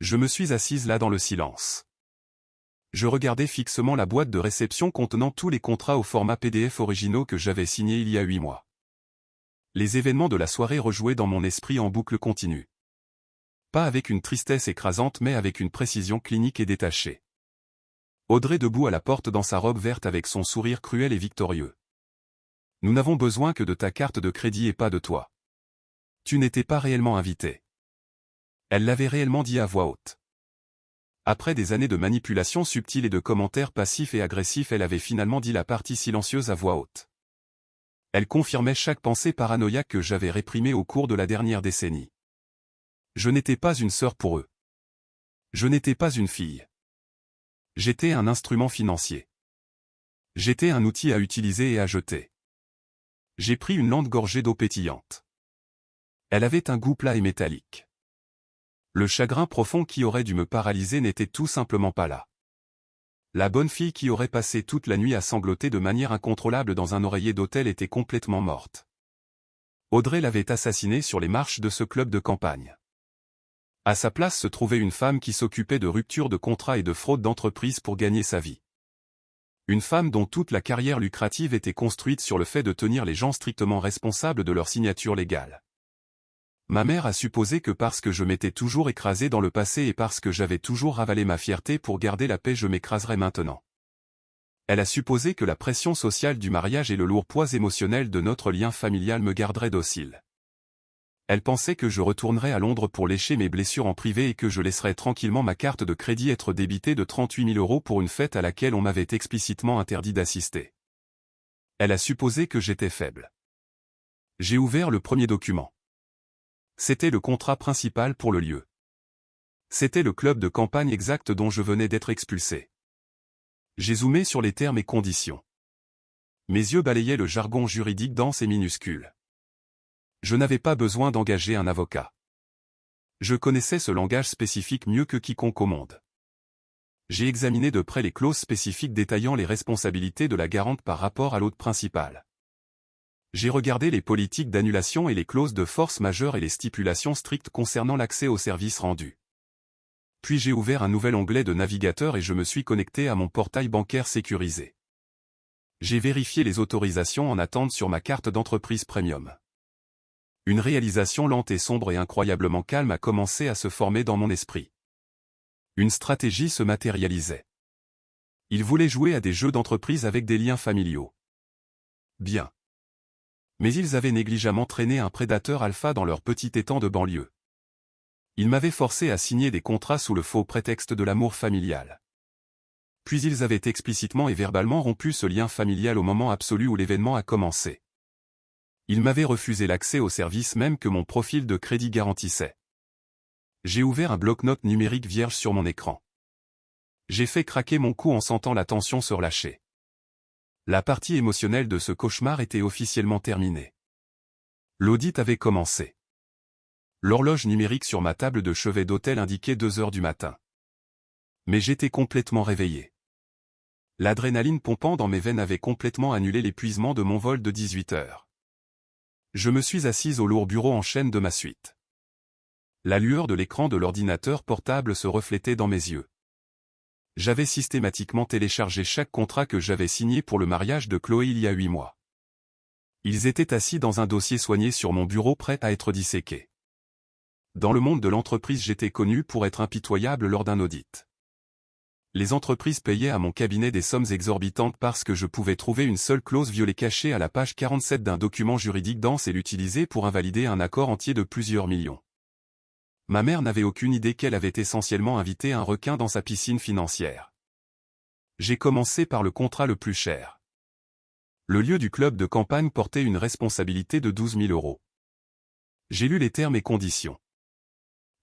[SPEAKER 1] Je me suis assise là dans le silence. Je regardais fixement la boîte de réception contenant tous les contrats au format PDF originaux que j'avais signés il y a 8 mois. Les événements de la soirée rejouaient dans mon esprit en boucle continue. Pas avec une tristesse écrasante mais avec une précision clinique et détachée. Audrey debout à la porte dans sa robe verte avec son sourire cruel et victorieux. Nous n'avons besoin que de ta carte de crédit et pas de toi. Tu n'étais pas réellement invité. Elle l'avait réellement dit à voix haute. Après des années de manipulation subtile et de commentaires passifs et agressifs, elle avait finalement dit la partie silencieuse à voix haute. Elle confirmait chaque pensée paranoïaque que j'avais réprimée au cours de la dernière décennie. Je n'étais pas une sœur pour eux. Je n'étais pas une fille. J'étais un instrument financier. J'étais un outil à utiliser et à jeter. J'ai pris une lente gorgée d'eau pétillante. Elle avait un goût plat et métallique. Le chagrin profond qui aurait dû me paralyser n'était tout simplement pas là. La bonne fille qui aurait passé toute la nuit à sangloter de manière incontrôlable dans un oreiller d'hôtel était complètement morte. Audrey l'avait assassinée sur les marches de ce club de campagne. À sa place se trouvait une femme qui s'occupait de rupture de contrat et de fraude d'entreprise pour gagner sa vie. Une femme dont toute la carrière lucrative était construite sur le fait de tenir les gens strictement responsables de leur signature légale. Ma mère a supposé que parce que je m'étais toujours écrasé dans le passé et parce que j'avais toujours ravalé ma fierté pour garder la paix, je m'écraserais maintenant. Elle a supposé que la pression sociale du mariage et le lourd poids émotionnel de notre lien familial me garderaient docile. Elle pensait que je retournerais à Londres pour lécher mes blessures en privé et que je laisserais tranquillement ma carte de crédit être débitée de 38 000 € pour une fête à laquelle on m'avait explicitement interdit d'assister. Elle a supposé que j'étais faible. J'ai ouvert le premier document. C'était le contrat principal pour le lieu. C'était le club de campagne exact dont je venais d'être expulsé. J'ai zoomé sur les termes et conditions. Mes yeux balayaient le jargon juridique dense et minuscule. Je n'avais pas besoin d'engager un avocat. Je connaissais ce langage spécifique mieux que quiconque au monde. J'ai examiné de près les clauses spécifiques détaillant les responsabilités de la garante par rapport à l'hôte principal. J'ai regardé les politiques d'annulation et les clauses de force majeure et les stipulations strictes concernant l'accès aux services rendus. Puis j'ai ouvert un nouvel onglet de navigateur et je me suis connecté à mon portail bancaire sécurisé. J'ai vérifié les autorisations en attente sur ma carte d'entreprise premium. Une réalisation lente et sombre et incroyablement calme a commencé à se former dans mon esprit. Une stratégie se matérialisait. Ils voulaient jouer à des jeux d'entreprise avec des liens familiaux. Bien. Mais ils avaient négligemment traîné un prédateur alpha dans leur petit étang de banlieue. Ils m'avaient forcé à signer des contrats sous le faux prétexte de l'amour familial. Puis ils avaient explicitement et verbalement rompu ce lien familial au moment absolu où l'événement a commencé. Ils m'avaient refusé l'accès au service même que mon profil de crédit garantissait. J'ai ouvert un bloc-notes numérique vierge sur mon écran. J'ai fait craquer mon cou en sentant la tension se relâcher. La partie émotionnelle de ce cauchemar était officiellement terminée. L'audit avait commencé. L'horloge numérique sur ma table de chevet d'hôtel indiquait 2 heures du matin. Mais j'étais complètement réveillé. L'adrénaline pompant dans mes veines avait complètement annulé l'épuisement de mon vol de 18 heures. Je me suis assise au lourd bureau en chêne de ma suite. La lueur de l'écran de l'ordinateur portable se reflétait dans mes yeux. J'avais systématiquement téléchargé chaque contrat que j'avais signé pour le mariage de Chloé il y a 8 mois. Ils étaient assis dans un dossier soigné sur mon bureau prêt à être disséqué. Dans le monde de l'entreprise, j'étais connu pour être impitoyable lors d'un audit. Les entreprises payaient à mon cabinet des sommes exorbitantes parce que je pouvais trouver une seule clause violée cachée à la page 47 d'un document juridique dense et l'utiliser pour invalider un accord entier de plusieurs millions. Ma mère n'avait aucune idée qu'elle avait essentiellement invité un requin dans sa piscine financière. J'ai commencé par le contrat le plus cher. Le lieu du club de campagne portait une responsabilité de 12 000 €. J'ai lu les termes et conditions.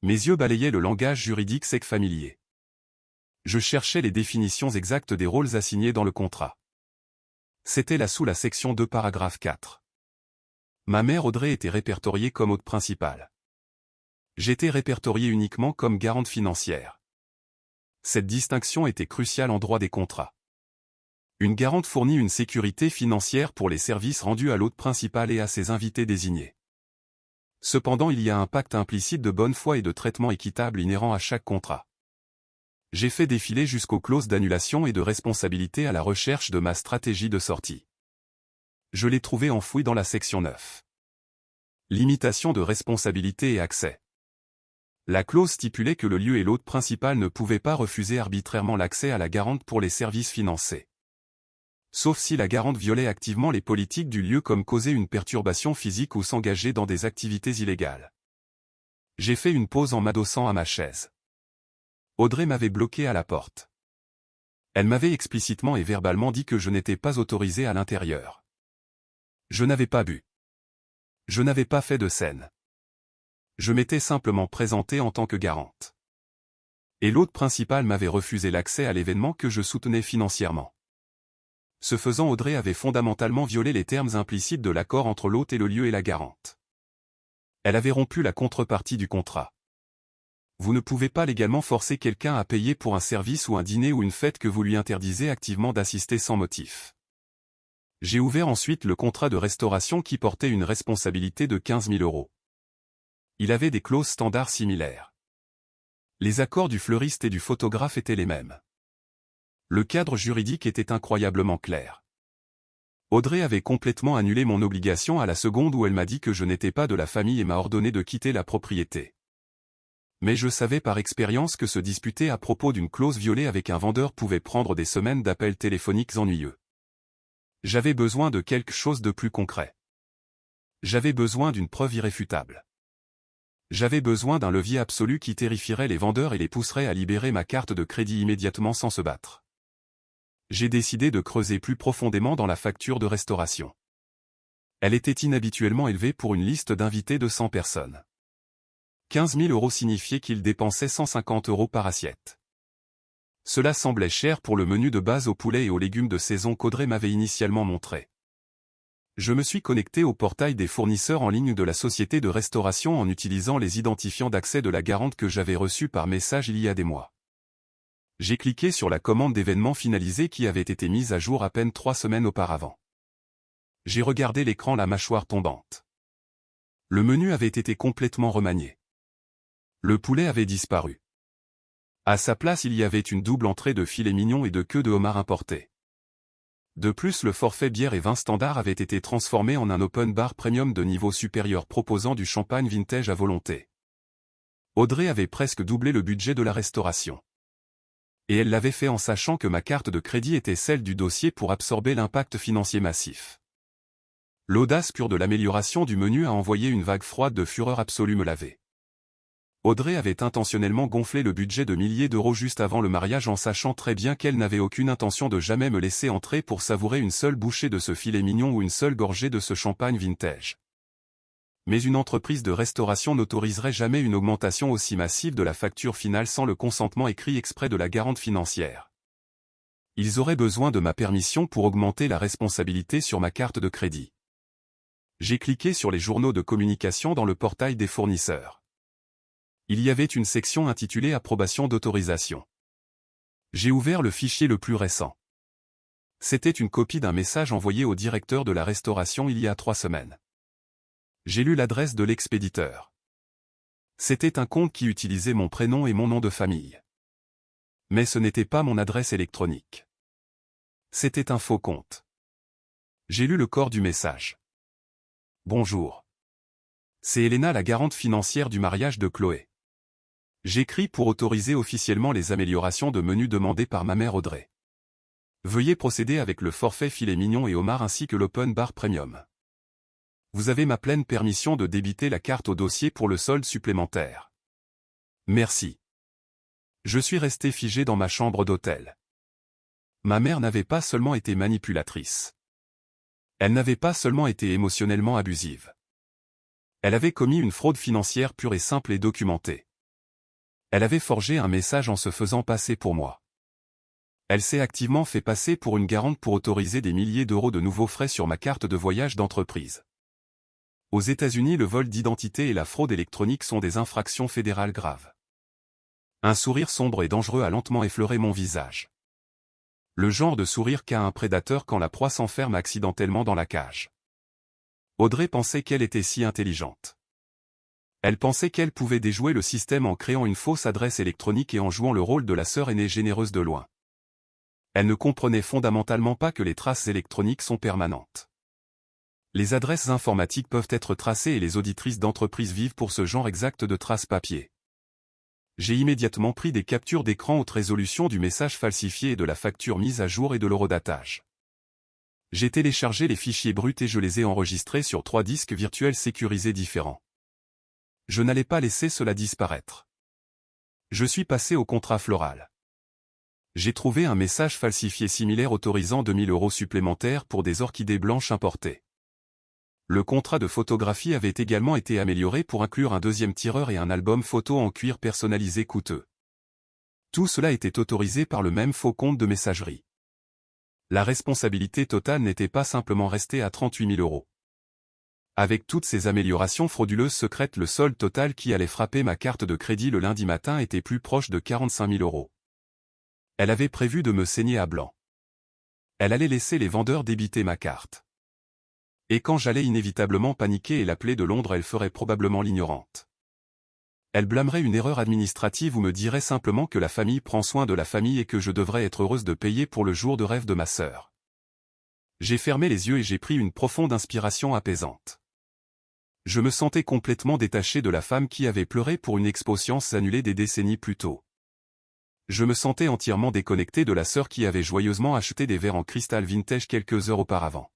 [SPEAKER 1] Mes yeux balayaient le langage juridique sec familier. Je cherchais les définitions exactes des rôles assignés dans le contrat. C'était là sous la section 2 paragraphe 4. Ma mère Audrey était répertoriée comme hôte principale. J'étais répertorié uniquement comme garante financière. Cette distinction était cruciale en droit des contrats. Une garante fournit une sécurité financière pour les services rendus à l'hôte principal et à ses invités désignés. Cependant, il y a un pacte implicite de bonne foi et de traitement équitable inhérent à chaque contrat. J'ai fait défiler jusqu'aux clauses d'annulation et de responsabilité à la recherche de ma stratégie de sortie. Je l'ai trouvée enfouie dans la section 9. Limitation de responsabilité et accès. La clause stipulait que le lieu et l'hôte principal ne pouvaient pas refuser arbitrairement l'accès à la garante pour les services financés. Sauf si la garante violait activement les politiques du lieu comme causer une perturbation physique ou s'engager dans des activités illégales. J'ai fait une pause en m'adossant à ma chaise. Audrey m'avait bloqué à la porte. Elle m'avait explicitement et verbalement dit que je n'étais pas autorisé à l'intérieur. Je n'avais pas bu. Je n'avais pas fait de scène. Je m'étais simplement présenté en tant que garante. Et l'hôte principal m'avait refusé l'accès à l'événement que je soutenais financièrement. Ce faisant, Audrey avait fondamentalement violé les termes implicites de l'accord entre l'hôte et le lieu et la garante. Elle avait rompu la contrepartie du contrat. Vous ne pouvez pas légalement forcer quelqu'un à payer pour un service ou un dîner ou une fête que vous lui interdisez activement d'assister sans motif. J'ai ouvert ensuite le contrat de restauration qui portait une responsabilité de 15 000 €. Il avait des clauses standards similaires. Les accords du fleuriste et du photographe étaient les mêmes. Le cadre juridique était incroyablement clair. Audrey avait complètement annulé mon obligation à la seconde où elle m'a dit que je n'étais pas de la famille et m'a ordonné de quitter la propriété. Mais je savais par expérience que se disputer à propos d'une clause violée avec un vendeur pouvait prendre des semaines d'appels téléphoniques ennuyeux. J'avais besoin de quelque chose de plus concret. J'avais besoin d'une preuve irréfutable. J'avais besoin d'un levier absolu qui terrifierait les vendeurs et les pousserait à libérer ma carte de crédit immédiatement sans se battre. J'ai décidé de creuser plus profondément dans la facture de restauration. Elle était inhabituellement élevée pour une liste d'invités de 100 personnes. 15 000 € signifiait qu'ils dépensaient 150 € par assiette. Cela semblait cher pour le menu de base au poulet et aux légumes de saison qu'Audrey m'avait initialement montré. Je me suis connecté au portail des fournisseurs en ligne de la société de restauration en utilisant les identifiants d'accès de la garante que j'avais reçus par message il y a des mois. J'ai cliqué sur la commande d'événements finalisée qui avait été mise à jour à peine 3 semaines auparavant. J'ai regardé l'écran, la mâchoire tombante. Le menu avait été complètement remanié. Le poulet avait disparu. À sa place, il y avait une double entrée de filet mignon et de queue de homard importé. De plus, le forfait bière et vin standard avait été transformé en un open bar premium de niveau supérieur proposant du champagne vintage à volonté. Audrey avait presque doublé le budget de la restauration. Et elle l'avait fait en sachant que ma carte de crédit était celle du dossier pour absorber l'impact financier massif. L'audace pure de l'amélioration du menu a envoyé une vague froide de fureur absolue me laver. Audrey avait intentionnellement gonflé le budget de milliers d'euros juste avant le mariage en sachant très bien qu'elle n'avait aucune intention de jamais me laisser entrer pour savourer une seule bouchée de ce filet mignon ou une seule gorgée de ce champagne vintage. Mais une entreprise de restauration n'autoriserait jamais une augmentation aussi massive de la facture finale sans le consentement écrit exprès de la garante financière. Ils auraient besoin de ma permission pour augmenter la responsabilité sur ma carte de crédit. J'ai cliqué sur les journaux de communication dans le portail des fournisseurs. Il y avait une section intitulée Approbation d'autorisation. J'ai ouvert le fichier le plus récent. C'était une copie d'un message envoyé au directeur de la restauration il y a 3 semaines. J'ai lu l'adresse de l'expéditeur. C'était un compte qui utilisait mon prénom et mon nom de famille. Mais ce n'était pas mon adresse électronique. C'était un faux compte. J'ai lu le corps du message. Bonjour. C'est Elena, la garante financière du mariage de Chloé. J'écris pour autoriser officiellement les améliorations de menu demandées par ma mère Audrey. Veuillez procéder avec le forfait filet mignon et homard ainsi que l'open bar premium. Vous avez ma pleine permission de débiter la carte au dossier pour le solde supplémentaire. Merci. Je suis resté figé dans ma chambre d'hôtel. Ma mère n'avait pas seulement été manipulatrice. Elle n'avait pas seulement été émotionnellement abusive. Elle avait commis une fraude financière pure et simple et documentée. Elle avait forgé un message en se faisant passer pour moi. Elle s'est activement fait passer pour une garante pour autoriser des milliers d'euros de nouveaux frais sur ma carte de voyage d'entreprise. Aux États-Unis, le vol d'identité et la fraude électronique sont des infractions fédérales graves. Un sourire sombre et dangereux a lentement effleuré mon visage. Le genre de sourire qu'a un prédateur quand la proie s'enferme accidentellement dans la cage. Audrey pensait qu'elle était si intelligente. Elle pensait qu'elle pouvait déjouer le système en créant une fausse adresse électronique et en jouant le rôle de la sœur aînée généreuse de loin. Elle ne comprenait fondamentalement pas que les traces électroniques sont permanentes. Les adresses informatiques peuvent être tracées et les auditrices d'entreprises vivent pour ce genre exact de traces papier. J'ai immédiatement pris des captures d'écran haute résolution du message falsifié et de la facture mise à jour et de l'horodatage. J'ai téléchargé les fichiers bruts et je les ai enregistrés sur 3 disques virtuels sécurisés différents. Je n'allais pas laisser cela disparaître. Je suis passé au contrat floral. J'ai trouvé un message falsifié similaire autorisant 2 000 € supplémentaires pour des orchidées blanches importées. Le contrat de photographie avait également été amélioré pour inclure un deuxième tireur et un album photo en cuir personnalisé coûteux. Tout cela était autorisé par le même faux compte de messagerie. La responsabilité totale n'était pas simplement restée à 38 000 €. Avec toutes ces améliorations frauduleuses secrètes, le solde total qui allait frapper ma carte de crédit le lundi matin était plus proche de 45 000 €. Elle avait prévu de me saigner à blanc. Elle allait laisser les vendeurs débiter ma carte. Et quand j'allais inévitablement paniquer et l'appeler de Londres, elle ferait probablement l'ignorante. Elle blâmerait une erreur administrative ou me dirait simplement que la famille prend soin de la famille et que je devrais être heureuse de payer pour le jour de rêve de ma sœur. J'ai fermé les yeux et j'ai pris une profonde inspiration apaisante. Je me sentais complètement détaché de la femme qui avait pleuré pour une exposition annulée des décennies plus tôt. Je me sentais entièrement déconnecté de la sœur qui avait joyeusement acheté des verres en cristal vintage quelques heures auparavant.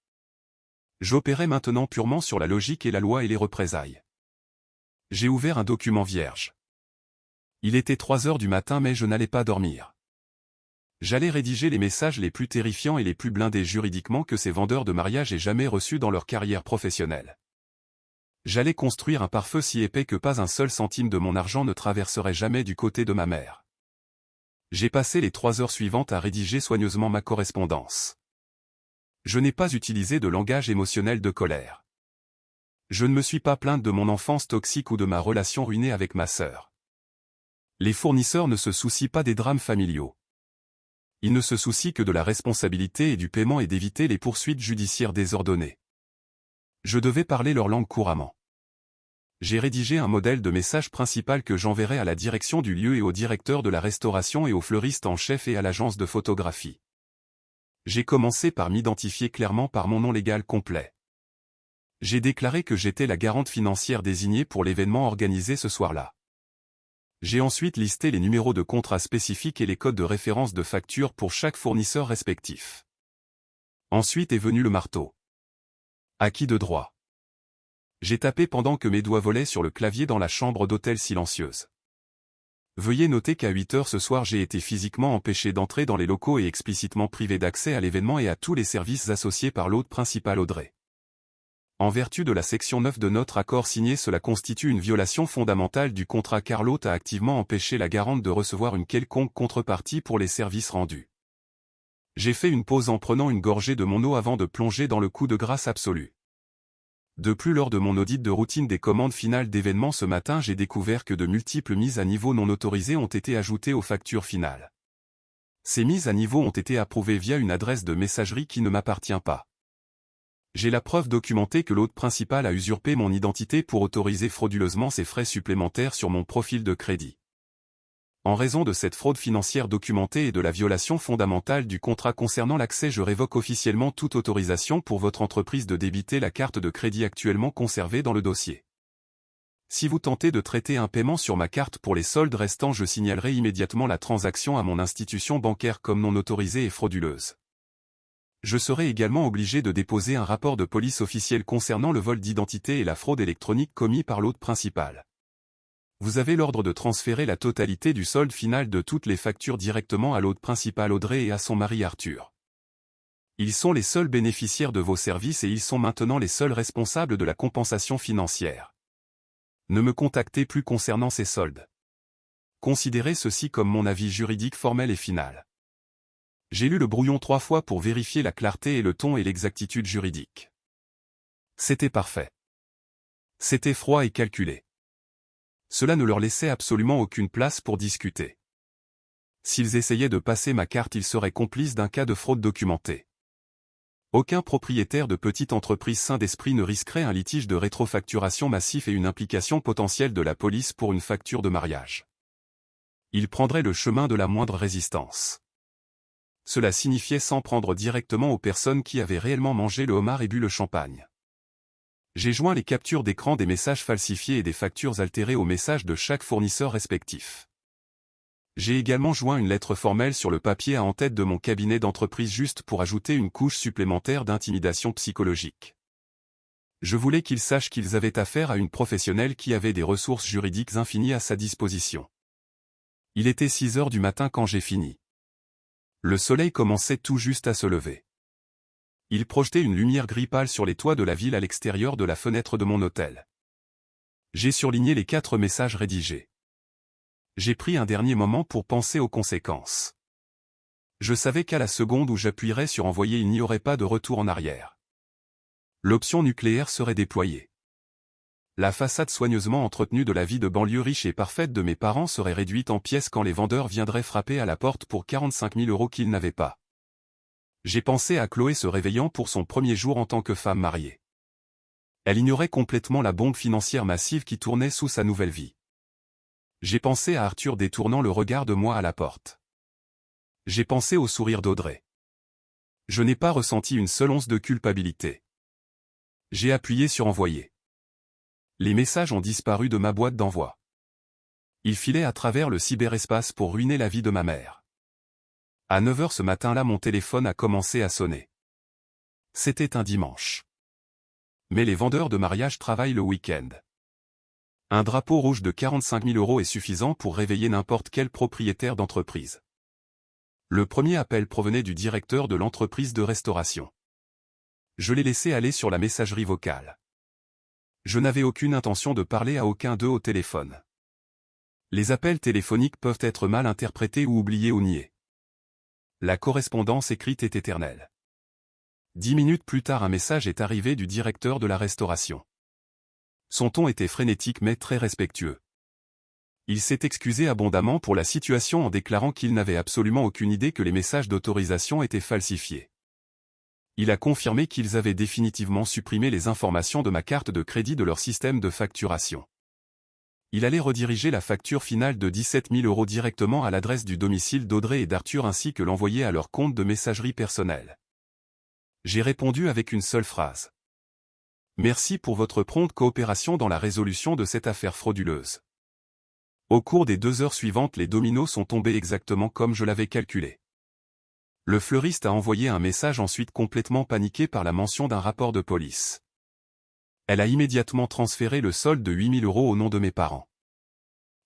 [SPEAKER 1] J'opérais maintenant purement sur la logique et la loi et les représailles. J'ai ouvert un document vierge. Il était 3 heures du matin mais je n'allais pas dormir. J'allais rédiger les messages les plus terrifiants et les plus blindés juridiquement que ces vendeurs de mariage aient jamais reçus dans leur carrière professionnelle. J'allais construire un pare-feu si épais que pas un seul centime de mon argent ne traverserait jamais du côté de ma mère. J'ai passé les 3 heures suivantes à rédiger soigneusement ma correspondance. Je n'ai pas utilisé de langage émotionnel de colère. Je ne me suis pas plainte de mon enfance toxique ou de ma relation ruinée avec ma sœur. Les fournisseurs ne se soucient pas des drames familiaux. Ils ne se soucient que de la responsabilité et du paiement et d'éviter les poursuites judiciaires désordonnées. Je devais parler leur langue couramment. J'ai rédigé un modèle de message principal que j'enverrai à la direction du lieu et au directeur de la restauration et au fleuriste en chef et à l'agence de photographie. J'ai commencé par m'identifier clairement par mon nom légal complet. J'ai déclaré que j'étais la garante financière désignée pour l'événement organisé ce soir-là. J'ai ensuite listé les numéros de contrat spécifiques et les codes de référence de facture pour chaque fournisseur respectif. Ensuite est venu le marteau. À qui de droit? J'ai tapé pendant que mes doigts volaient sur le clavier dans la chambre d'hôtel silencieuse. Veuillez noter qu'à 8 heures ce soir j'ai été physiquement empêché d'entrer dans les locaux et explicitement privé d'accès à l'événement et à tous les services associés par l'hôte principal Audrey. En vertu de la section 9 de notre accord signé, cela constitue une violation fondamentale du contrat car l'hôte a activement empêché la garante de recevoir une quelconque contrepartie pour les services rendus. J'ai fait une pause en prenant une gorgée de mon eau avant de plonger dans le coup de grâce absolu. De plus, lors de mon audit de routine des commandes finales d'événements ce matin, j'ai découvert que de multiples mises à niveau non autorisées ont été ajoutées aux factures finales. Ces mises à niveau ont été approuvées via une adresse de messagerie qui ne m'appartient pas. J'ai la preuve documentée que l'hôte principal a usurpé mon identité pour autoriser frauduleusement ses frais supplémentaires sur mon profil de crédit. En raison de cette fraude financière documentée et de la violation fondamentale du contrat concernant l'accès, je révoque officiellement toute autorisation pour votre entreprise de débiter la carte de crédit actuellement conservée dans le dossier. Si vous tentez de traiter un paiement sur ma carte pour les soldes restants, je signalerai immédiatement la transaction à mon institution bancaire comme non autorisée et frauduleuse. Je serai également obligé de déposer un rapport de police officiel concernant le vol d'identité et la fraude électronique commis par l'hôte principal. Vous avez l'ordre de transférer la totalité du solde final de toutes les factures directement à l'hôte principal Audrey et à son mari Arthur. Ils sont les seuls bénéficiaires de vos services et ils sont maintenant les seuls responsables de la compensation financière. Ne me contactez plus concernant ces soldes. Considérez ceci comme mon avis juridique formel et final. J'ai lu le brouillon 3 fois pour vérifier la clarté et le ton et l'exactitude juridique. C'était parfait. C'était froid et calculé. Cela ne leur laissait absolument aucune place pour discuter. S'ils essayaient de passer ma carte, ils seraient complices d'un cas de fraude documenté. Aucun propriétaire de petite entreprise sain d'esprit ne risquerait un litige de rétrofacturation massif et une implication potentielle de la police pour une facture de mariage. Il prendrait le chemin de la moindre résistance. Cela signifiait s'en prendre directement aux personnes qui avaient réellement mangé le homard et bu le champagne. J'ai joint les captures d'écran des messages falsifiés et des factures altérées aux messages de chaque fournisseur respectif. J'ai également joint une lettre formelle sur le papier à en-tête de mon cabinet d'entreprise juste pour ajouter une couche supplémentaire d'intimidation psychologique. Je voulais qu'ils sachent qu'ils avaient affaire à une professionnelle qui avait des ressources juridiques infinies à sa disposition. Il était 6 heures du matin quand j'ai fini. Le soleil commençait tout juste à se lever. Il projetait une lumière gris pâle sur les toits de la ville à l'extérieur de la fenêtre de mon hôtel. J'ai surligné les 4 messages rédigés. J'ai pris un dernier moment pour penser aux conséquences. Je savais qu'à la seconde où j'appuierais sur envoyer, il n'y aurait pas de retour en arrière. L'option nucléaire serait déployée. La façade soigneusement entretenue de la vie de banlieue riche et parfaite de mes parents serait réduite en pièces quand les vendeurs viendraient frapper à la porte pour 45 000 € qu'ils n'avaient pas. J'ai pensé à Chloé se réveillant pour son premier jour en tant que femme mariée. Elle ignorait complètement la bombe financière massive qui tournait sous sa nouvelle vie. J'ai pensé à Arthur détournant le regard de moi à la porte. J'ai pensé au sourire d'Audrey. Je n'ai pas ressenti une seule once de culpabilité. J'ai appuyé sur envoyer. Les messages ont disparu de ma boîte d'envoi. Ils filaient à travers le cyberespace pour ruiner la vie de ma mère. À 9 h ce matin-là, mon téléphone a commencé à sonner. C'était un dimanche. Mais les vendeurs de mariage travaillent le week-end. Un drapeau rouge de 45 000 € est suffisant pour réveiller n'importe quel propriétaire d'entreprise. Le premier appel provenait du directeur de l'entreprise de restauration. Je l'ai laissé aller sur la messagerie vocale. Je n'avais aucune intention de parler à aucun d'eux au téléphone. Les appels téléphoniques peuvent être mal interprétés ou oubliés ou niés. La correspondance écrite est éternelle. 10 minutes plus tard, un message est arrivé du directeur de la restauration. Son ton était frénétique mais très respectueux. Il s'est excusé abondamment pour la situation en déclarant qu'il n'avait absolument aucune idée que les messages d'autorisation étaient falsifiés. Il a confirmé qu'ils avaient définitivement supprimé les informations de ma carte de crédit de leur système de facturation. Il allait rediriger la facture finale de 17 000 € directement à l'adresse du domicile d'Audrey et d'Arthur ainsi que l'envoyer à leur compte de messagerie personnelle. J'ai répondu avec une seule phrase. Merci pour votre prompte coopération dans la résolution de cette affaire frauduleuse. Au cours des 2 heures suivantes, les dominos sont tombés exactement comme je l'avais calculé. Le fleuriste a envoyé un message ensuite complètement paniqué par la mention d'un rapport de police. Elle a immédiatement transféré le solde de 8 000 € au nom de mes parents.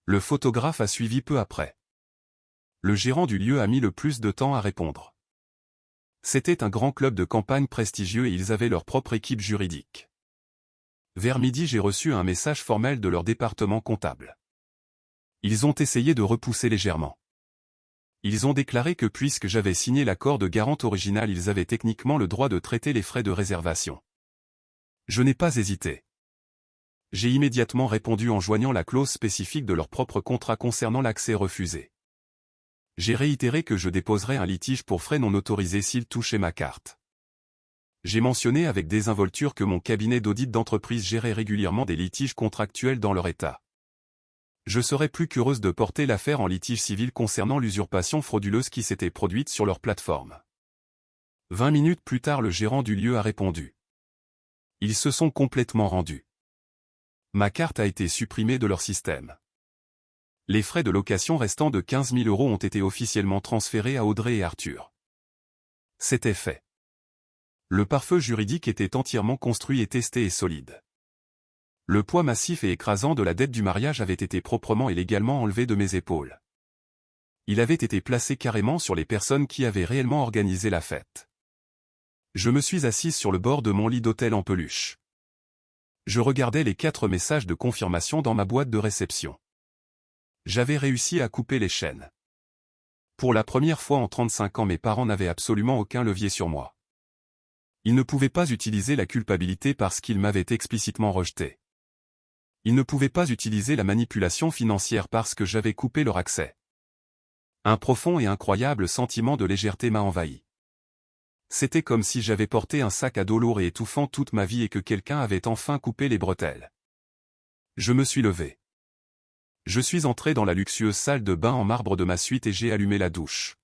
[SPEAKER 1] Le photographe a suivi peu après. Le gérant du lieu a mis le plus de temps à répondre. C'était un grand club de campagne prestigieux et ils avaient leur propre équipe juridique. Vers midi, j'ai reçu un message formel de leur département comptable. Ils ont essayé de repousser légèrement. Ils ont déclaré que puisque j'avais signé l'accord de garante original, ils avaient techniquement le droit de traiter les frais de réservation. Je n'ai pas hésité. J'ai immédiatement répondu en joignant la clause spécifique de leur propre contrat concernant l'accès refusé. J'ai réitéré que je déposerais un litige pour frais non autorisés s'ils touchaient ma carte. J'ai mentionné avec désinvolture que mon cabinet d'audit d'entreprise gérait régulièrement des litiges contractuels dans leur état. Je serais plus qu'heureuse de porter l'affaire en litige civil concernant l'usurpation frauduleuse qui s'était produite sur leur plateforme. 20 minutes plus tard, le gérant du lieu a répondu. Ils se sont complètement rendus. Ma carte a été supprimée de leur système. Les frais de location restants de 15 000 € ont été officiellement transférés à Audrey et Arthur. C'était fait. Le pare-feu juridique était entièrement construit et testé et solide. Le poids massif et écrasant de la dette du mariage avait été proprement et légalement enlevé de mes épaules. Il avait été placé carrément sur les personnes qui avaient réellement organisé la fête. Je me suis assise sur le bord de mon lit d'hôtel en peluche. Je regardais les 4 messages de confirmation dans ma boîte de réception. J'avais réussi à couper les chaînes. Pour la première fois en 35 ans, mes parents n'avaient absolument aucun levier sur moi. Ils ne pouvaient pas utiliser la culpabilité parce qu'ils m'avaient explicitement rejeté. Ils ne pouvaient pas utiliser la manipulation financière parce que j'avais coupé leur accès. Un profond et incroyable sentiment de légèreté m'a envahi. C'était comme si j'avais porté un sac à dos lourd et étouffant toute ma vie et que quelqu'un avait enfin coupé les bretelles. Je me suis levé. Je suis entré dans la luxueuse salle de bain en marbre de ma suite et j'ai allumé la douche.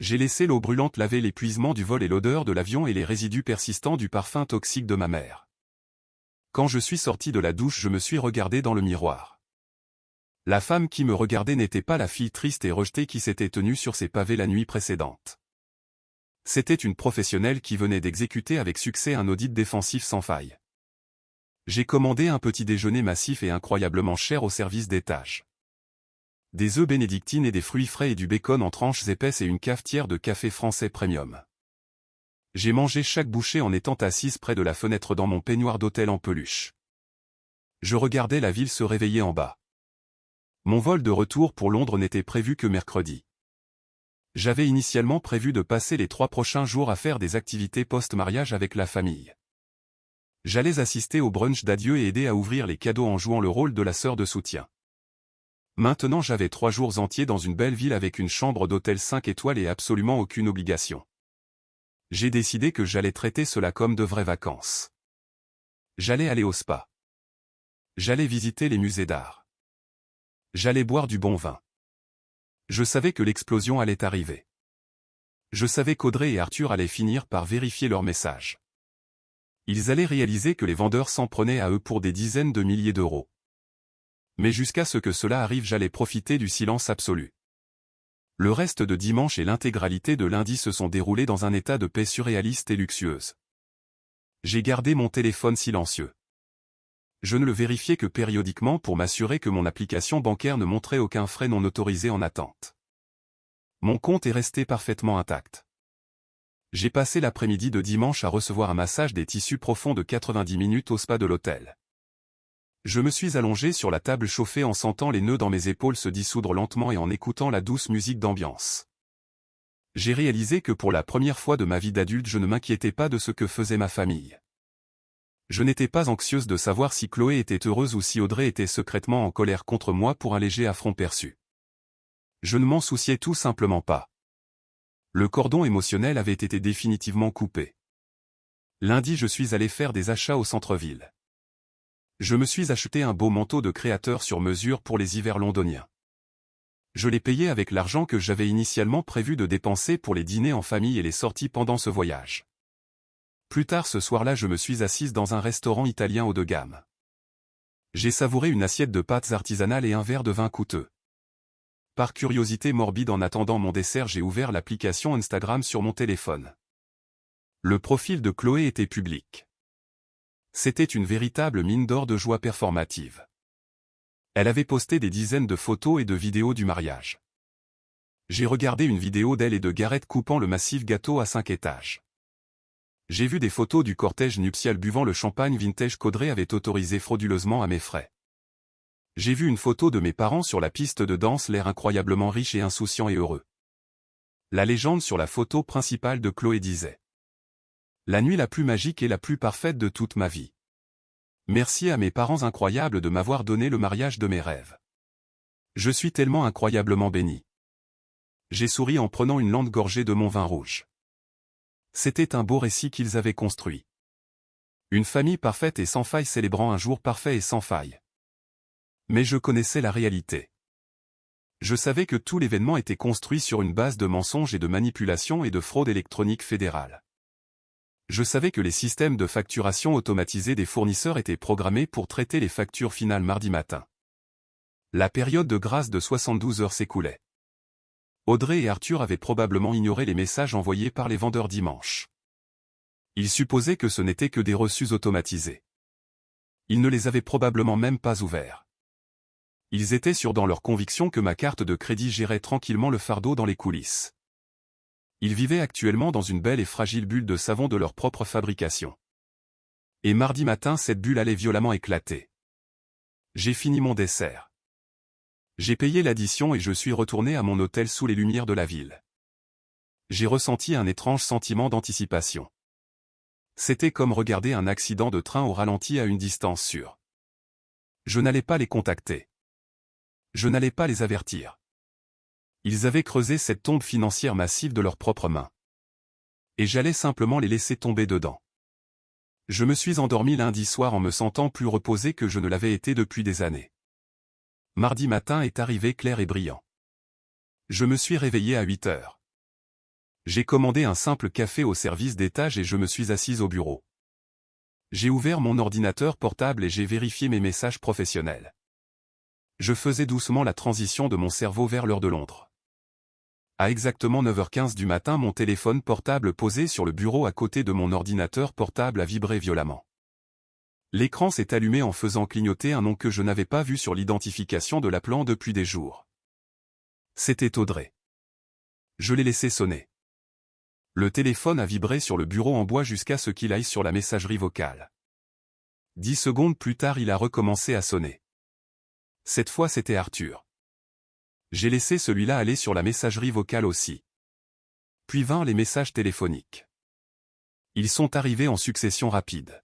[SPEAKER 1] J'ai laissé l'eau brûlante laver l'épuisement du vol et l'odeur de l'avion et les résidus persistants du parfum toxique de ma mère. Quand je suis sorti de la douche, je me suis regardé dans le miroir. La femme qui me regardait n'était pas la fille triste et rejetée qui s'était tenue sur ses pavés la nuit précédente. C'était une professionnelle qui venait d'exécuter avec succès un audit défensif sans faille. J'ai commandé un petit déjeuner massif et incroyablement cher au service d'étage. Des œufs bénédictines et des fruits frais et du bacon en tranches épaisses et une cafetière de café français premium. J'ai mangé chaque bouchée en étant assise près de la fenêtre dans mon peignoir d'hôtel en peluche. Je regardais la ville se réveiller en bas. Mon vol de retour pour Londres n'était prévu que mercredi. J'avais initialement prévu de passer les 3 prochains jours à faire des activités post-mariage avec la famille. J'allais assister au brunch d'adieu et aider à ouvrir les cadeaux en jouant le rôle de la sœur de soutien. Maintenant j'avais 3 jours entiers dans une belle ville avec une chambre d'hôtel 5 étoiles et absolument aucune obligation. J'ai décidé que j'allais traiter cela comme de vraies vacances. J'allais aller au spa. J'allais visiter les musées d'art. J'allais boire du bon vin. Je savais que l'explosion allait arriver. Je savais qu'Audrey et Arthur allaient finir par vérifier leur message. Ils allaient réaliser que les vendeurs s'en prenaient à eux pour des dizaines de milliers d'euros. Mais jusqu'à ce que cela arrive, j'allais profiter du silence absolu. Le reste de dimanche et l'intégralité de lundi se sont déroulés dans un état de paix surréaliste et luxueuse. J'ai gardé mon téléphone silencieux. Je ne le vérifiais que périodiquement pour m'assurer que mon application bancaire ne montrait aucun frais non autorisé en attente. Mon compte est resté parfaitement intact. J'ai passé l'après-midi de dimanche à recevoir un massage des tissus profonds de 90 minutes au spa de l'hôtel. Je me suis allongé sur la table chauffée en sentant les nœuds dans mes épaules se dissoudre lentement et en écoutant la douce musique d'ambiance. J'ai réalisé que pour la première fois de ma vie d'adulte je ne m'inquiétais pas de ce que faisait ma famille. Je n'étais pas anxieuse de savoir si Chloé était heureuse ou si Audrey était secrètement en colère contre moi pour un léger affront perçu. Je ne m'en souciais tout simplement pas. Le cordon émotionnel avait été définitivement coupé. Lundi je suis allé faire des achats au centre-ville. Je me suis acheté un beau manteau de créateur sur mesure pour les hivers londoniens. Je l'ai payé avec l'argent que j'avais initialement prévu de dépenser pour les dîners en famille et les sorties pendant ce voyage. Plus tard ce soir-là je me suis assise dans un restaurant italien haut de gamme. J'ai savouré une assiette de pâtes artisanales et un verre de vin coûteux. Par curiosité morbide en attendant mon dessert j'ai ouvert l'application Instagram sur mon téléphone. Le profil de Chloé était public. C'était une véritable mine d'or de joie performative. Elle avait posté des dizaines de photos et de vidéos du mariage. J'ai regardé une vidéo d'elle et de Gareth coupant le massif gâteau à 5 étages. J'ai vu des photos du cortège nuptial buvant le champagne vintage qu'Audrey avait autorisé frauduleusement à mes frais. J'ai vu une photo de mes parents sur la piste de danse, l'air incroyablement riche et insouciant et heureux. La légende sur la photo principale de Chloé disait: la nuit la plus magique et la plus parfaite de toute ma vie. Merci à mes parents incroyables de m'avoir donné le mariage de mes rêves. Je suis tellement incroyablement béni. J'ai souri en prenant une lente gorgée de mon vin rouge. C'était un beau récit qu'ils avaient construit. Une famille parfaite et sans faille célébrant un jour parfait et sans faille. Mais je connaissais la réalité. Je savais que tout l'événement était construit sur une base de mensonges et de manipulation et de fraude électronique fédérale. Je savais que les systèmes de facturation automatisés des fournisseurs étaient programmés pour traiter les factures finales mardi matin. La période de grâce de 72 heures s'écoulait. Audrey et Arthur avaient probablement ignoré les messages envoyés par les vendeurs dimanche. Ils supposaient que ce n'étaient que des reçus automatisés. Ils ne les avaient probablement même pas ouverts. Ils étaient sûrs dans leur conviction que ma carte de crédit gérait tranquillement le fardeau dans les coulisses. Ils vivaient actuellement dans une belle et fragile bulle de savon de leur propre fabrication. Et mardi matin cette bulle allait violemment éclater. J'ai fini mon dessert. J'ai payé l'addition et je suis retourné à mon hôtel sous les lumières de la ville. J'ai ressenti un étrange sentiment d'anticipation. C'était comme regarder un accident de train au ralenti à une distance sûre. Je n'allais pas les contacter. Je n'allais pas les avertir. Ils avaient creusé cette tombe financière massive de leurs propres mains. Et j'allais simplement les laisser tomber dedans. Je me suis endormi lundi soir en me sentant plus reposé que je ne l'avais été depuis des années. Mardi matin est arrivé clair et brillant. Je me suis réveillé à 8 heures. J'ai commandé un simple café au service d'étage et je me suis assise au bureau. J'ai ouvert mon ordinateur portable et j'ai vérifié mes messages professionnels. Je faisais doucement la transition de mon cerveau vers l'heure de Londres. À exactement 9h15 du matin, mon téléphone portable posé sur le bureau à côté de mon ordinateur portable a vibré violemment. L'écran s'est allumé en faisant clignoter un nom que je n'avais pas vu sur l'identification de l'appelant depuis des jours. C'était Audrey. Je l'ai laissé sonner. Le téléphone a vibré sur le bureau en bois jusqu'à ce qu'il aille sur la messagerie vocale. 10 secondes plus tard, il a recommencé à sonner. Cette fois, c'était Arthur. J'ai laissé celui-là aller sur la messagerie vocale aussi. Puis vinrent les messages téléphoniques. Ils sont arrivés en succession rapide.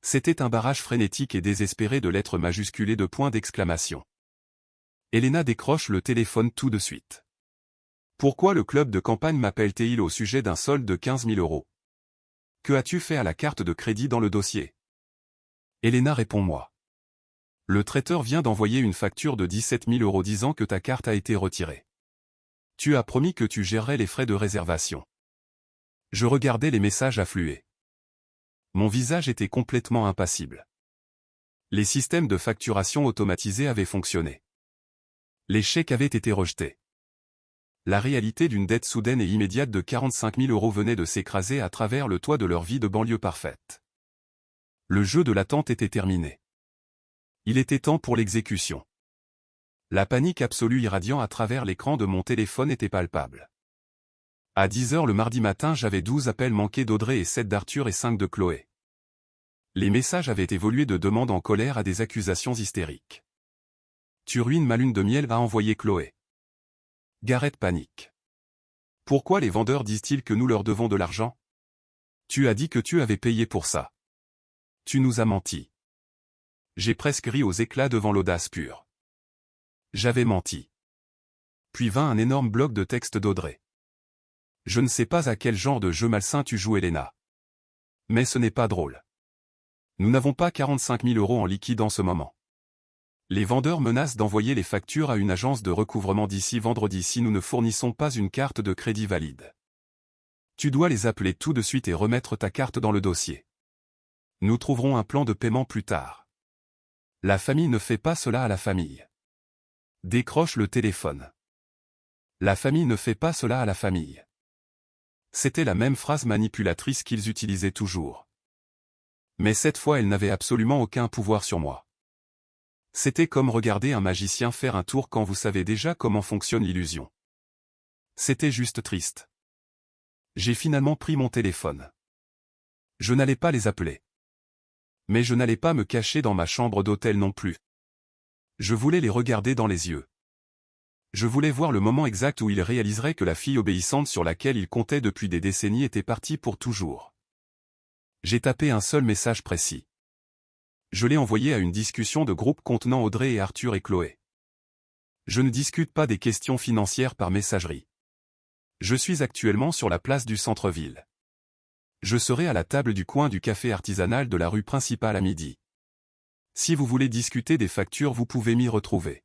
[SPEAKER 1] C'était un barrage frénétique et désespéré de lettres majusculées de points d'exclamation. Elena décroche le téléphone tout de suite. Pourquoi le club de campagne m'appelle-t-il au sujet d'un solde de 15 000 €? Que as-tu fait à la carte de crédit dans le dossier? Elena, réponds-moi. Le traiteur vient d'envoyer une facture de 17 000 € disant que ta carte a été retirée. Tu as promis que tu gérerais les frais de réservation. Je regardais les messages affluer. Mon visage était complètement impassible. Les systèmes de facturation automatisés avaient fonctionné. Les chèques avaient été rejetés. La réalité d'une dette soudaine et immédiate de 45 000 € venait de s'écraser à travers le toit de leur vie de banlieue parfaite. Le jeu de l'attente était terminé. Il était temps pour l'exécution. La panique absolue irradiant à travers l'écran de mon téléphone était palpable. À 10 h le mardi matin, j'avais 12 appels manqués d'Audrey et 7 d'Arthur et 5 de Chloé. Les messages avaient évolué de demandes en colère à des accusations hystériques. Tu ruines ma lune de miel, a envoyé Chloé. Gareth panique. Pourquoi les vendeurs disent-ils que nous leur devons de l'argent? Tu as dit que tu avais payé pour ça. Tu nous as menti. J'ai presque ri aux éclats devant l'audace pure. J'avais menti. Puis vint un énorme bloc de texte d'Audrey. Je ne sais pas à quel genre de jeu malsain tu joues, Elena. Mais ce n'est pas drôle. Nous n'avons pas 45 000 € en liquide en ce moment. Les vendeurs menacent d'envoyer les factures à une agence de recouvrement d'ici vendredi si nous ne fournissons pas une carte de crédit valide. Tu dois les appeler tout de suite et remettre ta carte dans le dossier. Nous trouverons un plan de paiement plus tard. La famille ne fait pas cela à la famille. Décroche le téléphone. La famille ne fait pas cela à la famille. C'était la même phrase manipulatrice qu'ils utilisaient toujours. Mais cette fois, elle n'avait absolument aucun pouvoir sur moi. C'était comme regarder un magicien faire un tour quand vous savez déjà comment fonctionne l'illusion. C'était juste triste. J'ai finalement pris mon téléphone. Je n'allais pas les appeler. Mais je n'allais pas me cacher dans ma chambre d'hôtel non plus. Je voulais les regarder dans les yeux. Je voulais voir le moment exact où ils réaliseraient que la fille obéissante sur laquelle ils comptaient depuis des décennies était partie pour toujours. J'ai tapé un seul message précis. Je l'ai envoyé à une discussion de groupe contenant Audrey et Arthur et Chloé. Je ne discute pas des questions financières par messagerie. Je suis actuellement sur la place du centre-ville. Je serai à la table du coin du café artisanal de la rue principale à midi. Si vous voulez discuter des factures, vous pouvez m'y retrouver.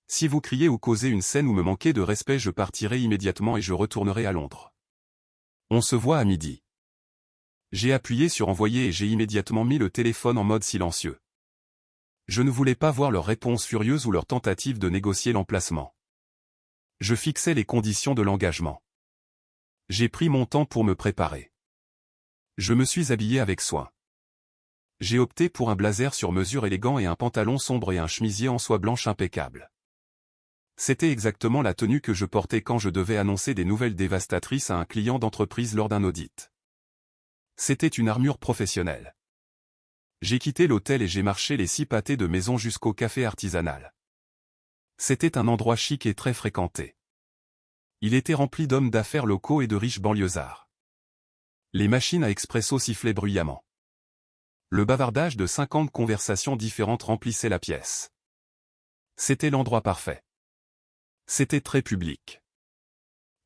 [SPEAKER 1] Si vous criez ou causez une scène ou me manquez de respect, je partirai immédiatement et je retournerai à Londres. On se voit à midi. J'ai appuyé sur envoyer et j'ai immédiatement mis le téléphone en mode silencieux. Je ne voulais pas voir leur réponse furieuse ou leur tentative de négocier l'emplacement. Je fixais les conditions de l'engagement. J'ai pris mon temps pour me préparer. Je me suis habillé avec soin. J'ai opté pour un blazer sur mesure élégant et un pantalon sombre et un chemisier en soie blanche impeccable. C'était exactement la tenue que je portais quand je devais annoncer des nouvelles dévastatrices à un client d'entreprise lors d'un audit. C'était une armure professionnelle. J'ai quitté l'hôtel et j'ai marché les 6 pâtés de maison jusqu'au café artisanal. C'était un endroit chic et très fréquenté. Il était rempli d'hommes d'affaires locaux et de riches banlieusards. Les machines à expresso sifflaient bruyamment. Le bavardage de 50 conversations différentes remplissait la pièce. C'était l'endroit parfait. C'était très public.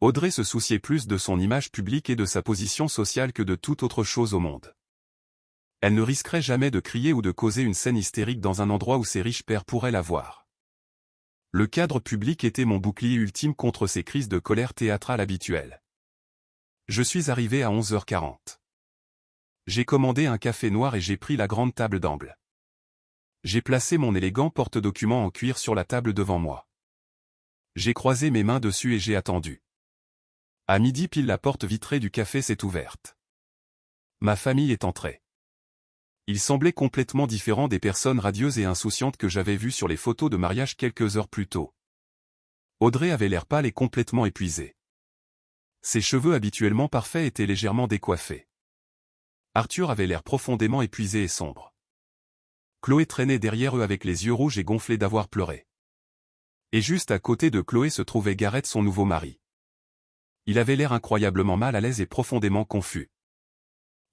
[SPEAKER 1] Audrey se souciait plus de son image publique et de sa position sociale que de toute autre chose au monde. Elle ne risquerait jamais de crier ou de causer une scène hystérique dans un endroit où ses riches pairs pourraient la voir. Le cadre public était mon bouclier ultime contre ces crises de colère théâtrale habituelles. Je suis arrivé à 11h40. J'ai commandé un café noir et j'ai pris la grande table d'angle. J'ai placé mon élégant porte-documents en cuir sur la table devant moi. J'ai croisé mes mains dessus et j'ai attendu. À midi pile, la porte vitrée du café s'est ouverte. Ma famille est entrée. Il semblait complètement différent des personnes radieuses et insouciantes que j'avais vues sur les photos de mariage quelques heures plus tôt. Audrey avait l'air pâle et complètement épuisée. Ses cheveux habituellement parfaits étaient légèrement décoiffés. Arthur avait l'air profondément épuisé et sombre. Chloé traînait derrière eux avec les yeux rouges et gonflés d'avoir pleuré. Et juste à côté de Chloé se trouvait Gareth, son nouveau mari. Il avait l'air incroyablement mal à l'aise et profondément confus.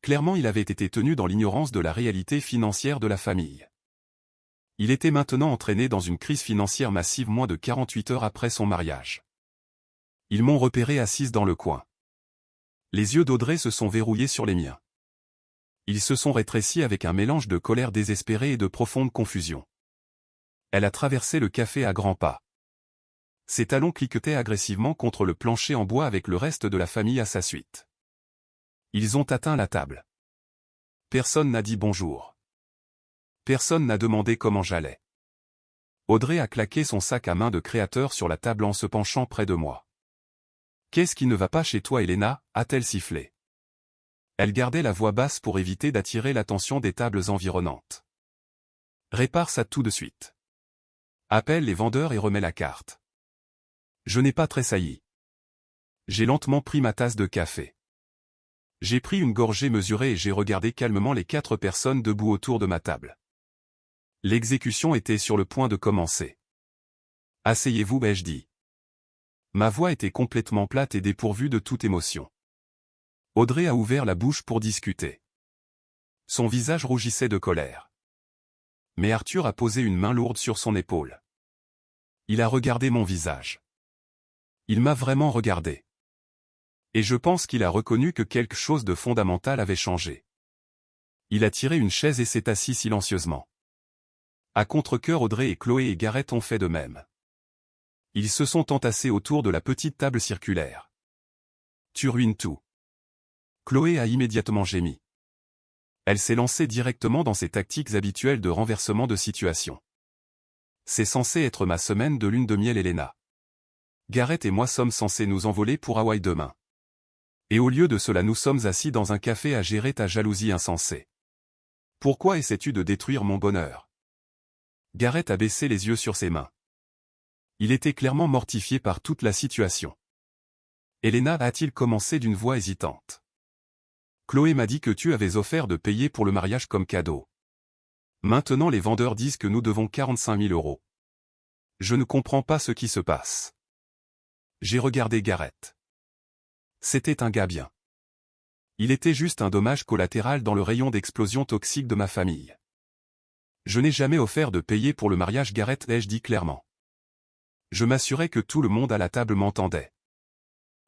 [SPEAKER 1] Clairement, il avait été tenu dans l'ignorance de la réalité financière de la famille. Il était maintenant entraîné dans une crise financière massive moins de 48 heures après son mariage. Ils m'ont repéré assise dans le coin. Les yeux d'Audrey se sont verrouillés sur les miens. Ils se sont rétrécis avec un mélange de colère désespérée et de profonde confusion. Elle a traversé le café à grands pas. Ses talons cliquetaient agressivement contre le plancher en bois avec le reste de la famille à sa suite. Ils ont atteint la table. Personne n'a dit bonjour. Personne n'a demandé comment j'allais. Audrey a claqué son sac à main de créateur sur la table en se penchant près de moi. « Qu'est-ce qui ne va pas chez toi, Elena ?» a-t-elle sifflé. Elle gardait la voix basse pour éviter d'attirer l'attention des tables environnantes. « Répare ça tout de suite. Appelle les vendeurs et remets la carte. » Je n'ai pas tressailli. J'ai lentement pris ma tasse de café. J'ai pris une gorgée mesurée et j'ai regardé calmement les 4 personnes debout autour de ma table. L'exécution était sur le point de commencer. « Asseyez-vous, ai-je dit. » Ma voix était complètement plate et dépourvue de toute émotion. Audrey a ouvert la bouche pour discuter. Son visage rougissait de colère. Mais Arthur a posé une main lourde sur son épaule. Il a regardé mon visage. Il m'a vraiment regardé. Et je pense qu'il a reconnu que quelque chose de fondamental avait changé. Il a tiré une chaise et s'est assis silencieusement. À contre-cœur, Audrey et Chloé et Gareth ont fait de même. Ils se sont entassés autour de la petite table circulaire. « Tu ruines tout. » Chloé a immédiatement gémi. Elle s'est lancée directement dans ses tactiques habituelles de renversement de situation. C'est censé être ma semaine de lune de miel, Elena. Gareth et moi sommes censés nous envoler pour Hawaï demain. Et au lieu de cela, nous sommes assis dans un café à gérer ta jalousie insensée. Pourquoi essaies-tu de détruire mon bonheur? Gareth a baissé les yeux sur ses mains. Il était clairement mortifié par toute la situation. Elena, a-t-il commencé d'une voix hésitante. Chloé m'a dit que tu avais offert de payer pour le mariage comme cadeau. Maintenant les vendeurs disent que nous devons 45 000 €. Je ne comprends pas ce qui se passe. J'ai regardé Gareth. C'était un gars bien. Il était juste un dommage collatéral dans le rayon d'explosion toxique de ma famille. Je n'ai jamais offert de payer pour le mariage, Gareth, ai-je dit clairement. Je m'assurais que tout le monde à la table m'entendait.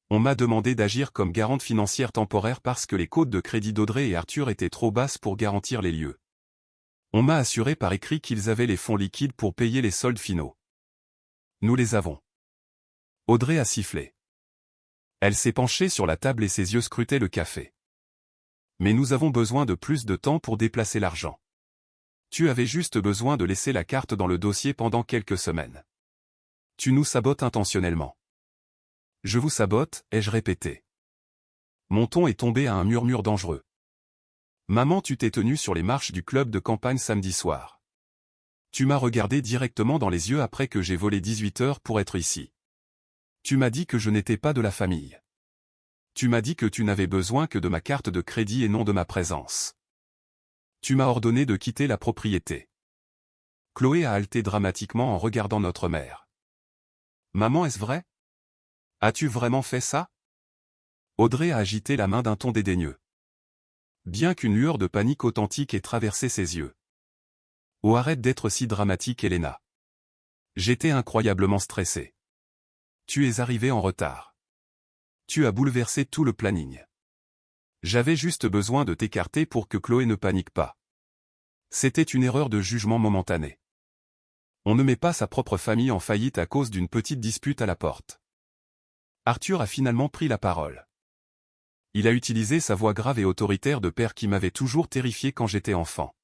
[SPEAKER 1] On m'a demandé d'agir comme garante financière temporaire parce que les cotes de crédit d'Audrey et Arthur étaient trop basses pour garantir les lieux. On m'a assuré par écrit qu'ils avaient les fonds liquides pour payer les soldes finaux. Nous les avons. Audrey a sifflé. Elle s'est penchée sur la table et ses yeux scrutaient le café. Mais nous avons besoin de plus de temps pour déplacer l'argent. Tu avais juste besoin de laisser la carte dans le dossier pendant quelques semaines. Tu nous sabotes intentionnellement. Je vous sabote, ai-je répété. Mon ton est tombé à un murmure dangereux. Maman, tu t'es tenue sur les marches du club de campagne samedi soir. Tu m'as regardé directement dans les yeux après que j'ai volé 18 heures pour être ici. Tu m'as dit que je n'étais pas de la famille. Tu m'as dit que tu n'avais besoin que de ma carte de crédit et non de ma présence. Tu m'as ordonné de quitter la propriété. Chloé a halté dramatiquement en regardant notre mère. Maman, est-ce vrai? As-tu vraiment fait ça? Audrey a agité la main d'un ton dédaigneux. Bien qu'une lueur de panique authentique ait traversé ses yeux. Oh, arrête d'être si dramatique, Elena. J'étais incroyablement stressé. Tu es arrivé en retard. Tu as bouleversé tout le planning. J'avais juste besoin de t'écarter pour que Chloé ne panique pas. C'était une erreur de jugement momentanée. On ne met pas sa propre famille en faillite à cause d'une petite dispute à la porte. Arthur a finalement pris la parole. Il a utilisé sa voix grave et autoritaire de père qui m'avait toujours terrifié quand j'étais enfant.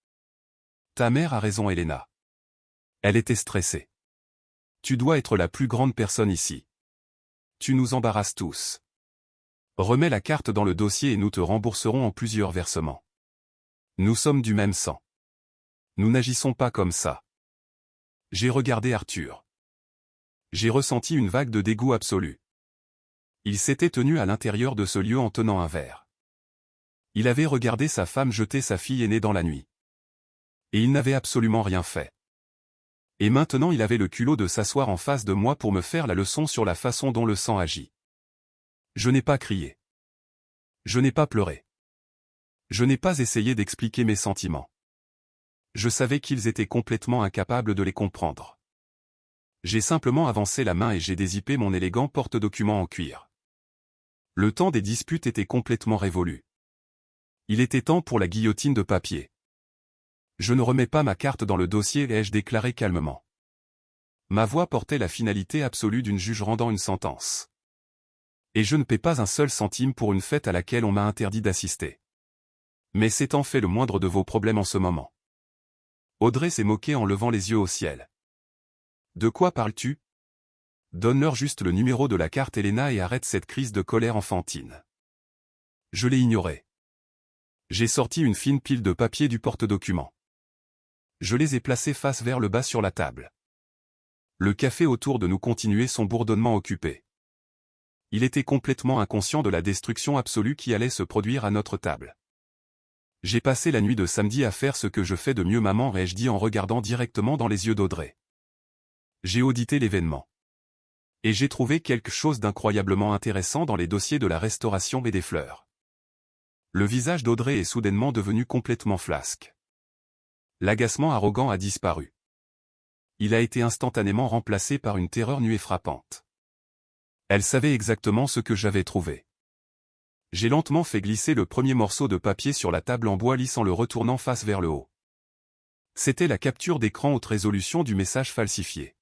[SPEAKER 1] Ta mère a raison, Elena. Elle était stressée. Tu dois être la plus grande personne ici. Tu nous embarrasses tous. Remets la carte dans le dossier et nous te rembourserons en plusieurs versements. Nous sommes du même sang. Nous n'agissons pas comme ça. J'ai regardé Arthur. J'ai ressenti une vague de dégoût absolu. Il s'était tenu à l'intérieur de ce lieu en tenant un verre. Il avait regardé sa femme jeter sa fille aînée dans la nuit. Et il n'avait absolument rien fait. Et maintenant il avait le culot de s'asseoir en face de moi pour me faire la leçon sur la façon dont le sang agit. Je n'ai pas crié. Je n'ai pas pleuré. Je n'ai pas essayé d'expliquer mes sentiments. Je savais qu'ils étaient complètement incapables de les comprendre. J'ai simplement avancé la main et j'ai dézippé mon élégant porte-document en cuir. Le temps des disputes était complètement révolu. Il était temps pour la guillotine de papier. Je ne remets pas ma carte dans le dossier, ai-je déclaré calmement. Ma voix portait la finalité absolue d'une juge rendant une sentence. Et je ne paie pas un seul centime pour une fête à laquelle on m'a interdit d'assister. Mais c'est en fait le moindre de vos problèmes en ce moment. Audrey s'est moquée en levant les yeux au ciel. De quoi parles-tu? Donne-leur juste le numéro de la carte Elena et arrête cette crise de colère enfantine. Je l'ai ignoré. J'ai sorti une fine pile de papier du porte-document. Je les ai placés face vers le bas sur la table. Le café autour de nous continuait son bourdonnement occupé. Il était complètement inconscient de la destruction absolue qui allait se produire à notre table. J'ai passé la nuit de samedi à faire ce que je fais de mieux, maman, ai-je dit en regardant directement dans les yeux d'Audrey. J'ai audité l'événement. Et j'ai trouvé quelque chose d'incroyablement intéressant dans les dossiers de la restauration et des fleurs. Le visage d'Audrey est soudainement devenu complètement flasque. L'agacement arrogant a disparu. Il a été instantanément remplacé par une terreur nue et frappante. Elle savait exactement ce que j'avais trouvé. J'ai lentement fait glisser le premier morceau de papier sur la table en bois lisse en le retournant face vers le haut. C'était la capture d'écran haute résolution du message falsifié.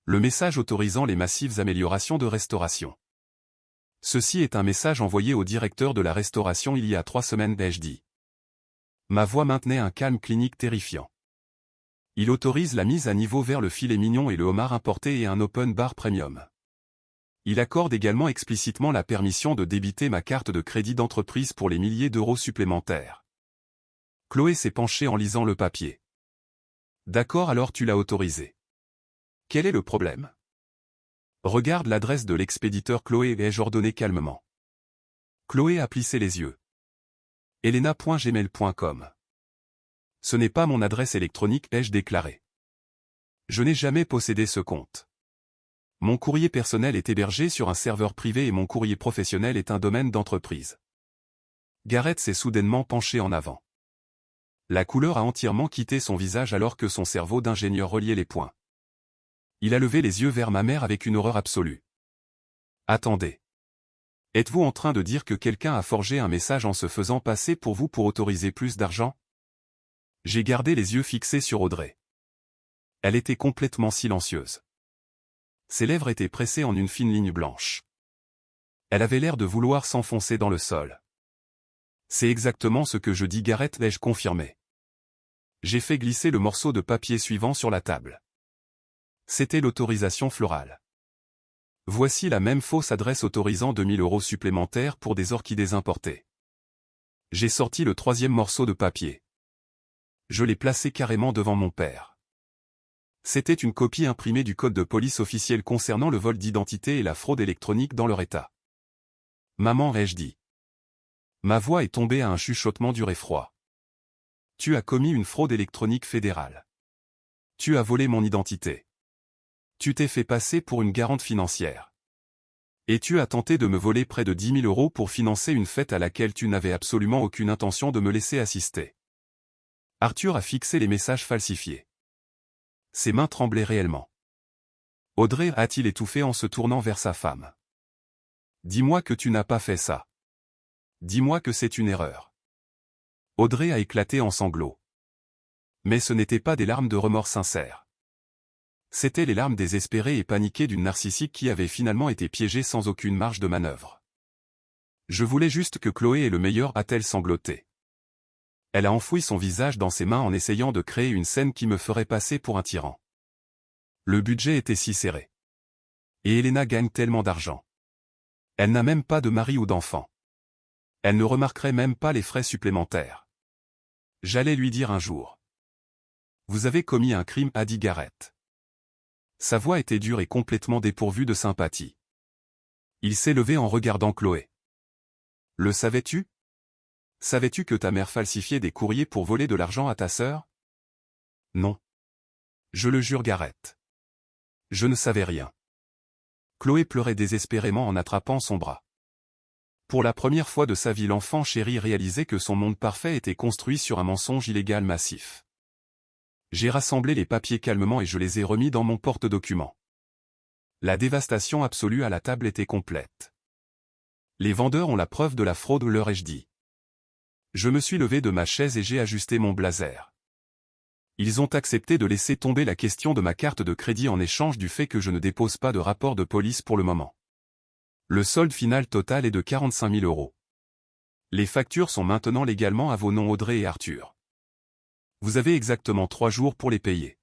[SPEAKER 1] Le message autorisant les massives améliorations de restauration. Ceci est un message envoyé au directeur de la restauration il y a 3 semaines, ai-je dit. Ma voix maintenait un calme clinique terrifiant. Il autorise la mise à niveau vers le filet mignon et le homard importé et un open bar premium. Il accorde également explicitement la permission de débiter ma carte de crédit d'entreprise pour les milliers d'euros supplémentaires. Chloé s'est penchée en lisant le papier. D'accord, alors tu l'as autorisé. Quel est le problème? Regarde l'adresse de l'expéditeur, Chloé, ai-je ordonné calmement. Chloé a plissé les yeux. Elena.gmail.com. Ce n'est pas mon adresse électronique, ai-je déclaré. Je n'ai jamais possédé ce compte. Mon courrier personnel est hébergé sur un serveur privé et mon courrier professionnel est un domaine d'entreprise. Gareth s'est soudainement penché en avant. La couleur a entièrement quitté son visage alors que son cerveau d'ingénieur reliait les points. Il a levé les yeux vers ma mère avec une horreur absolue. Attendez. Êtes-vous en train de dire que quelqu'un a forgé un message en se faisant passer pour vous pour autoriser plus d'argent? J'ai gardé les yeux fixés sur Audrey. Elle était complètement silencieuse. Ses lèvres étaient pressées en une fine ligne blanche. Elle avait l'air de vouloir s'enfoncer dans le sol. C'est exactement ce que je dis, Gareth, l'ai-je confirmé. J'ai fait glisser le morceau de papier suivant sur la table. C'était l'autorisation florale. Voici la même fausse adresse autorisant 2000 euros supplémentaires pour des orchidées importées. J'ai sorti le 3e morceau de papier. Je l'ai placé carrément devant mon père. C'était une copie imprimée du code de police officiel concernant le vol d'identité et la fraude électronique dans leur état. Maman, ai-je dit. Ma voix est tombée à un chuchotement dur et froid. Tu as commis une fraude électronique fédérale. Tu as volé mon identité. Tu t'es fait passer pour une garante financière. Et tu as tenté de me voler près de 10 000 euros pour financer une fête à laquelle tu n'avais absolument aucune intention de me laisser assister. Arthur a fixé les messages falsifiés. Ses mains tremblaient réellement. Audrey a-t-il étouffé en se tournant vers sa femme. Dis-moi que tu n'as pas fait ça. Dis-moi que c'est une erreur. Audrey a éclaté en sanglots. Mais ce n'étaient pas des larmes de remords sincères. C'étaient les larmes désespérées et paniquées d'une narcissique qui avait finalement été piégée sans aucune marge de manœuvre. Je voulais juste que Chloé ait le meilleur, a-t-elle sangloté. Elle a enfoui son visage dans ses mains en essayant de créer une scène qui me ferait passer pour un tyran. Le budget était si serré. Et Elena gagne tellement d'argent. Elle n'a même pas de mari ou d'enfant. Elle ne remarquerait même pas les frais supplémentaires. J'allais lui dire un jour. Vous avez commis un crime, a dit Gareth. Sa voix était dure et complètement dépourvue de sympathie. Il s'est levé en regardant Chloé. Le savais-tu? Savais-tu que ta mère falsifiait des courriers pour voler de l'argent à ta sœur? Non. Je le jure, Gareth. Je ne savais rien. Chloé pleurait désespérément en attrapant son bras. Pour la première fois de sa vie, l'enfant chéri réalisait que son monde parfait était construit sur un mensonge illégal massif. J'ai rassemblé les papiers calmement et je les ai remis dans mon porte-documents. La dévastation absolue à la table était complète. Les vendeurs ont la preuve de la fraude, leur ai-je dit. Je me suis levé de ma chaise et j'ai ajusté mon blazer. Ils ont accepté de laisser tomber la question de ma carte de crédit en échange du fait que je ne dépose pas de rapport de police pour le moment. Le solde final total est de 45 000 €. Les factures sont maintenant légalement à vos noms, Audrey et Arthur. Vous avez exactement 3 jours pour les payer.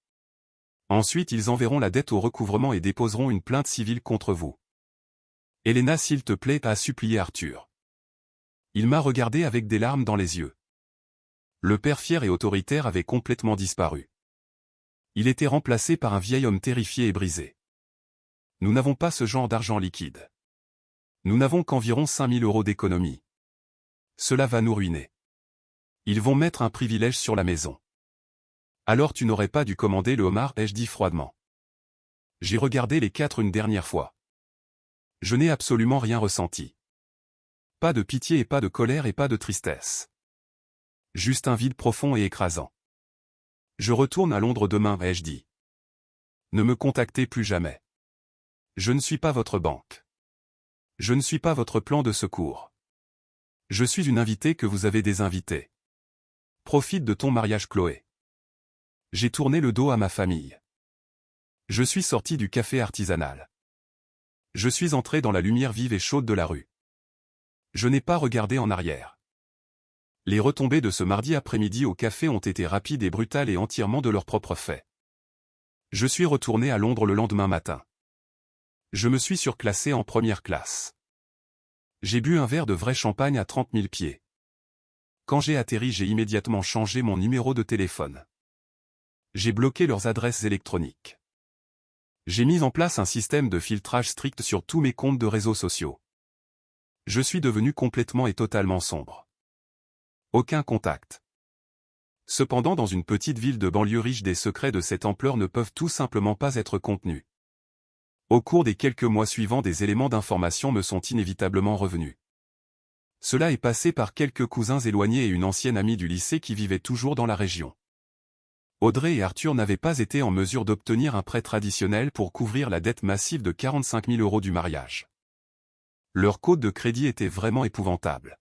[SPEAKER 1] Ensuite ils enverront la dette au recouvrement et déposeront une plainte civile contre vous. Elena, s'il te plaît, a supplié Arthur. Il m'a regardé avec des larmes dans les yeux. Le père fier et autoritaire avait complètement disparu. Il était remplacé par un vieil homme terrifié et brisé. Nous n'avons pas ce genre d'argent liquide. Nous n'avons qu'environ 5 000 € d'économie. Cela va nous ruiner. Ils vont mettre un privilège sur la maison. Alors tu n'aurais pas dû commander le homard, ai-je dit froidement. J'ai regardé les 4 une dernière fois. Je n'ai absolument rien ressenti. Pas de pitié et pas de colère et pas de tristesse. Juste un vide profond et écrasant. Je retourne à Londres demain, ai-je dit. Ne me contactez plus jamais. Je ne suis pas votre banque. Je ne suis pas votre plan de secours. Je suis une invitée que vous avez désinvitée. Profite de ton mariage, Chloé. J'ai tourné le dos à ma famille. Je suis sorti du café artisanal. Je suis entré dans la lumière vive et chaude de la rue. Je n'ai pas regardé en arrière. Les retombées de ce mardi après-midi au café ont été rapides et brutales et entièrement de leur propre fait. Je suis retourné à Londres le lendemain matin. Je me suis surclassé en première classe. J'ai bu un verre de vrai champagne à 30 000 pieds. Quand j'ai atterri, j'ai immédiatement changé mon numéro de téléphone. J'ai bloqué leurs adresses électroniques. J'ai mis en place un système de filtrage strict sur tous mes comptes de réseaux sociaux. Je suis devenu complètement et totalement sombre. Aucun contact. Cependant, dans une petite ville de banlieue riche, des secrets de cette ampleur ne peuvent tout simplement pas être contenus. Au cours des quelques mois suivants, des éléments d'information me sont inévitablement revenus. Cela est passé par quelques cousins éloignés et une ancienne amie du lycée qui vivait toujours dans la région. Audrey et Arthur n'avaient pas été en mesure d'obtenir un prêt traditionnel pour couvrir la dette massive de 45 000 € du mariage. Leur code de crédit était vraiment épouvantable.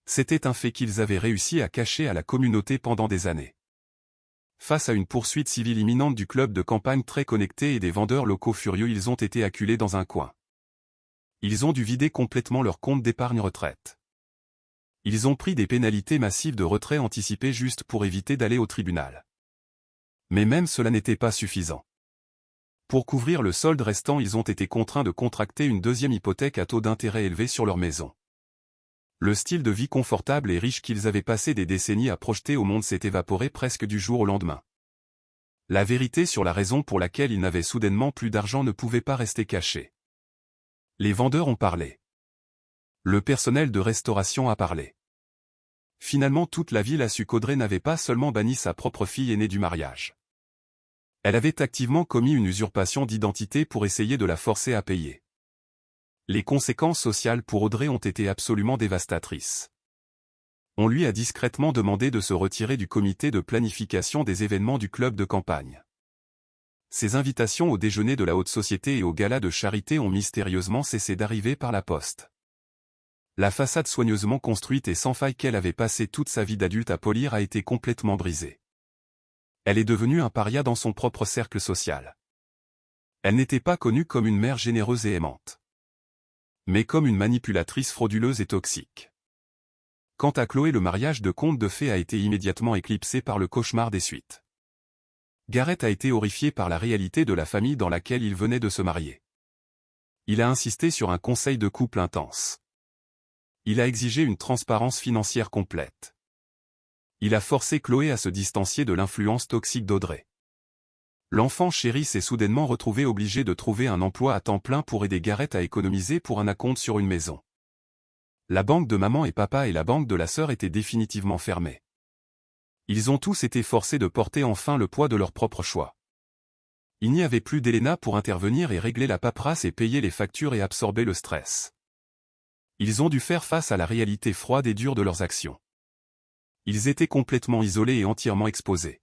[SPEAKER 1] C'était un fait qu'ils avaient réussi à cacher à la communauté pendant des années. Face à une poursuite civile imminente du club de campagne très connecté et des vendeurs locaux furieux, ils ont été acculés dans un coin. Ils ont dû vider complètement leur compte d'épargne retraite. Ils ont pris des pénalités massives de retrait anticipé juste pour éviter d'aller au tribunal. Mais même cela n'était pas suffisant. Pour couvrir le solde restant, ils ont été contraints de contracter une deuxième hypothèque à taux d'intérêt élevé sur leur maison. Le style de vie confortable et riche qu'ils avaient passé des décennies à projeter au monde s'est évaporé presque du jour au lendemain. La vérité sur la raison pour laquelle ils n'avaient soudainement plus d'argent ne pouvait pas rester cachée. Les vendeurs ont parlé. Le personnel de restauration a parlé. Finalement, toute la ville a su qu'Audrey n'avait pas seulement banni sa propre fille aînée du mariage. Elle avait activement commis une usurpation d'identité pour essayer de la forcer à payer. Les conséquences sociales pour Audrey ont été absolument dévastatrices. On lui a discrètement demandé de se retirer du comité de planification des événements du club de campagne. Ses invitations au déjeuner de la haute société et au gala de charité ont mystérieusement cessé d'arriver par la poste. La façade soigneusement construite et sans faille qu'elle avait passé toute sa vie d'adulte à polir a été complètement brisée. Elle est devenue un paria dans son propre cercle social. Elle n'était pas connue comme une mère généreuse et aimante, mais comme une manipulatrice frauduleuse et toxique. Quant à Chloé, le mariage de conte de fées a été immédiatement éclipsé par le cauchemar des suites. Gareth a été horrifié par la réalité de la famille dans laquelle il venait de se marier. Il a insisté sur un conseil de couple intense. Il a exigé une transparence financière complète. Il a forcé Chloé à se distancier de l'influence toxique d'Audrey. L'enfant chéri s'est soudainement retrouvé obligé de trouver un emploi à temps plein pour aider Gareth à économiser pour un acompte sur une maison. La banque de maman et papa et la banque de la sœur étaient définitivement fermées. Ils ont tous été forcés de porter enfin le poids de leur propre choix. Il n'y avait plus d'Elena pour intervenir et régler la paperasse et payer les factures et absorber le stress. Ils ont dû faire face à la réalité froide et dure de leurs actions. Ils étaient complètement isolés et entièrement exposés.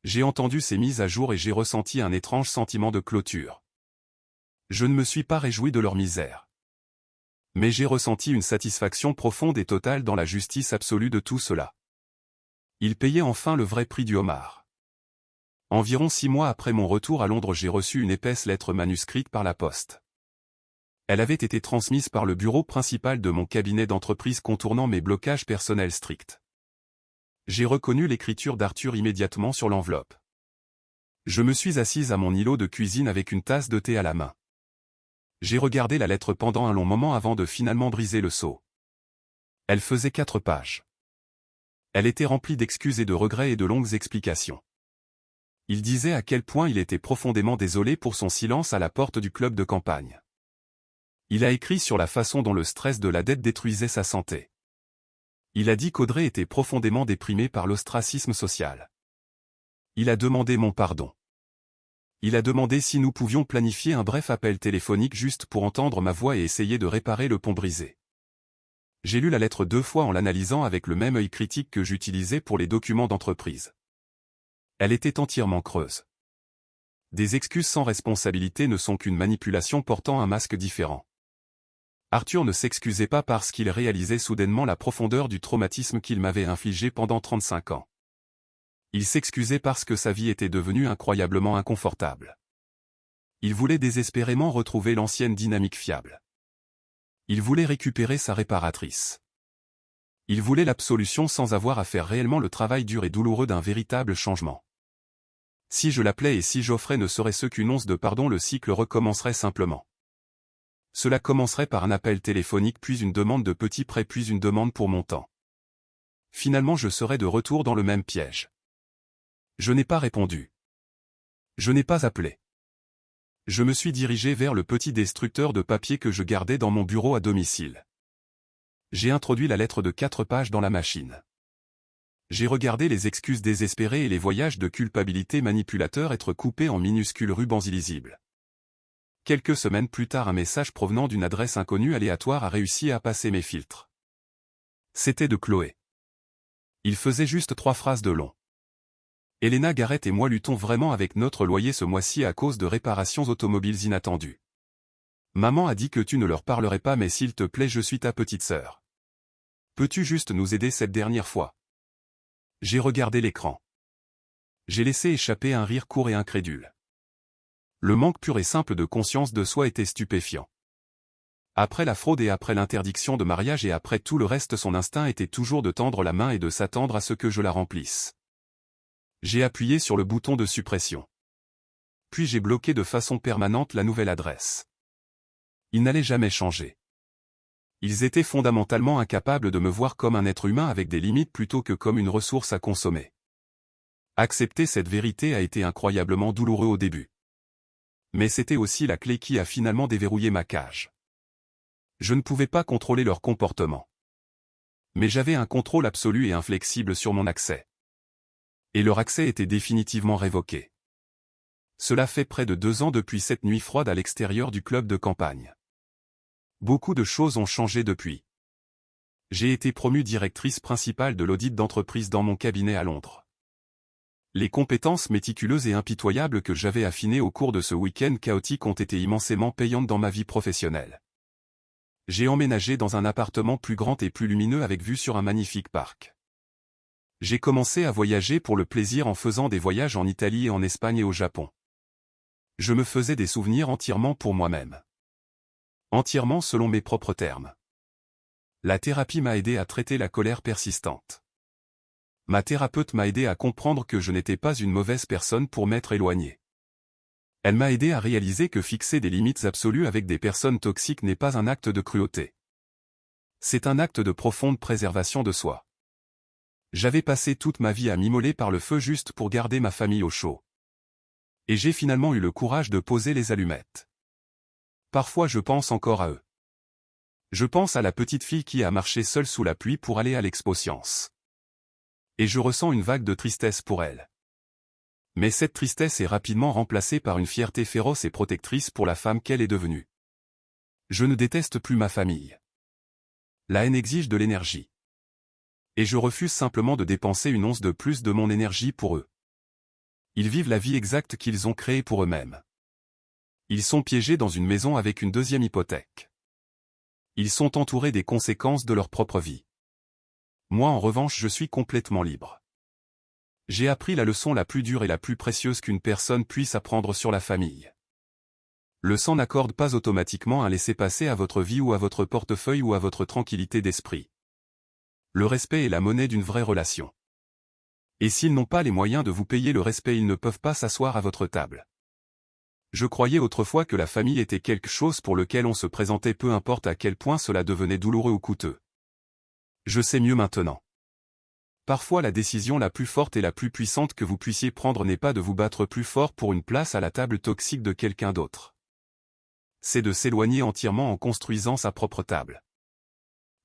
[SPEAKER 1] J'ai entendu ces mises à jour et j'ai ressenti un étrange sentiment de clôture. Je ne me suis pas réjoui de leur misère. Mais j'ai ressenti une satisfaction profonde et totale dans la justice absolue de tout cela. Ils payaient enfin le vrai prix du homard. Environ 6 mois après mon retour à Londres, j'ai reçu une épaisse lettre manuscrite par la poste. Elle avait été transmise par le bureau principal de mon cabinet d'entreprise contournant mes blocages personnels stricts. J'ai reconnu l'écriture d'Arthur immédiatement sur l'enveloppe. Je me suis assise à mon îlot de cuisine avec une tasse de thé à la main. J'ai regardé la lettre pendant un long moment avant de finalement briser le sceau. Elle faisait 4 pages. Elle était remplie d'excuses et de regrets et de longues explications. Il disait à quel point il était profondément désolé pour son silence à la porte du club de campagne. Il a écrit sur la façon dont le stress de la dette détruisait sa santé. Il a dit qu'Audrey était profondément déprimée par l'ostracisme social. Il a demandé mon pardon. Il a demandé si nous pouvions planifier un bref appel téléphonique juste pour entendre ma voix et essayer de réparer le pont brisé. J'ai lu la lettre 2 fois en l'analysant avec le même œil critique que j'utilisais pour les documents d'entreprise. Elle était entièrement creuse. Des excuses sans responsabilité ne sont qu'une manipulation portant un masque différent. Arthur ne s'excusait pas parce qu'il réalisait soudainement la profondeur du traumatisme qu'il m'avait infligé pendant 35 ans. Il s'excusait parce que sa vie était devenue incroyablement inconfortable. Il voulait désespérément retrouver l'ancienne dynamique fiable. Il voulait récupérer sa réparatrice. Il voulait l'absolution sans avoir à faire réellement le travail dur et douloureux d'un véritable changement. Si je l'appelais et si j'offrais ne serait-ce qu'une once de pardon, le cycle recommencerait simplement. Cela commencerait par un appel téléphonique puis une demande de petit prêt puis une demande pour mon temps. Finalement je serais de retour dans le même piège. Je n'ai pas répondu. Je n'ai pas appelé. Je me suis dirigé vers le petit destructeur de papier que je gardais dans mon bureau à domicile. J'ai introduit la lettre de 4 pages dans la machine. J'ai regardé les excuses désespérées et les voyages de culpabilité manipulateur être coupés en minuscules rubans illisibles. Quelques semaines plus tard, un message provenant d'une adresse inconnue aléatoire a réussi à passer mes filtres. C'était de Chloé. Il faisait juste 3 phrases de long. Elena, Gareth et moi luttons vraiment avec notre loyer ce mois-ci à cause de réparations automobiles inattendues. Maman a dit que tu ne leur parlerais pas, mais s'il te plaît, je suis ta petite sœur. Peux-tu juste nous aider cette dernière fois? J'ai regardé l'écran. J'ai laissé échapper un rire court et incrédule. Le manque pur et simple de conscience de soi était stupéfiant. Après la fraude et après l'interdiction de mariage et après tout le reste, son instinct était toujours de tendre la main et de s'attendre à ce que je la remplisse. J'ai appuyé sur le bouton de suppression. Puis j'ai bloqué de façon permanente la nouvelle adresse. Ils n'allaient jamais changer. Ils étaient fondamentalement incapables de me voir comme un être humain avec des limites plutôt que comme une ressource à consommer. Accepter cette vérité a été incroyablement douloureux au début. Mais c'était aussi la clé qui a finalement déverrouillé ma cage. Je ne pouvais pas contrôler leur comportement. Mais j'avais un contrôle absolu et inflexible sur mon accès. Et leur accès était définitivement révoqué. Cela fait près de 2 ans depuis cette nuit froide à l'extérieur du club de campagne. Beaucoup de choses ont changé depuis. J'ai été promue directrice principale de l'audit d'entreprise dans mon cabinet à Londres. Les compétences méticuleuses et impitoyables que j'avais affinées au cours de ce week-end chaotique ont été immensément payantes dans ma vie professionnelle. J'ai emménagé dans un appartement plus grand et plus lumineux avec vue sur un magnifique parc. J'ai commencé à voyager pour le plaisir en faisant des voyages en Italie et en Espagne et au Japon. Je me faisais des souvenirs entièrement pour moi-même. Entièrement selon mes propres termes. La thérapie m'a aidé à traiter la colère persistante. Ma thérapeute m'a aidé à comprendre que je n'étais pas une mauvaise personne pour m'être éloigné. Elle m'a aidé à réaliser que fixer des limites absolues avec des personnes toxiques n'est pas un acte de cruauté. C'est un acte de profonde préservation de soi. J'avais passé toute ma vie à m'immoler par le feu juste pour garder ma famille au chaud. Et j'ai finalement eu le courage de poser les allumettes. Parfois je pense encore à eux. Je pense à la petite fille qui a marché seule sous la pluie pour aller à l'expo Science. Et je ressens une vague de tristesse pour elle. Mais cette tristesse est rapidement remplacée par une fierté féroce et protectrice pour la femme qu'elle est devenue. Je ne déteste plus ma famille. La haine exige de l'énergie. Et je refuse simplement de dépenser une once de plus de mon énergie pour eux. Ils vivent la vie exacte qu'ils ont créée pour eux-mêmes. Ils sont piégés dans une maison avec une deuxième hypothèque. Ils sont entourés des conséquences de leur propre vie. Moi en revanche je suis complètement libre. J'ai appris la leçon la plus dure et la plus précieuse qu'une personne puisse apprendre sur la famille. Le sang n'accorde pas automatiquement un laissez-passer à votre vie ou à votre portefeuille ou à votre tranquillité d'esprit. Le respect est la monnaie d'une vraie relation. Et s'ils n'ont pas les moyens de vous payer le respect, ils ne peuvent pas s'asseoir à votre table. Je croyais autrefois que la famille était quelque chose pour lequel on se présentait peu importe à quel point cela devenait douloureux ou coûteux. Je sais mieux maintenant. Parfois la décision la plus forte et la plus puissante que vous puissiez prendre n'est pas de vous battre plus fort pour une place à la table toxique de quelqu'un d'autre. C'est de s'éloigner entièrement en construisant sa propre table.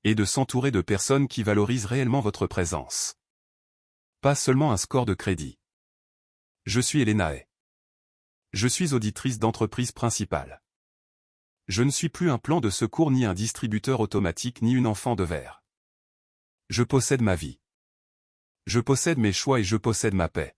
[SPEAKER 1] Et de s'entourer de personnes qui valorisent réellement votre présence. Pas seulement un score de crédit. Je suis Elena Hay. Je suis auditrice d'entreprise principale. Je ne suis plus un plan de secours ni un distributeur automatique ni une enfant de verre. Je possède ma vie. Je possède mes choix et je possède ma paix.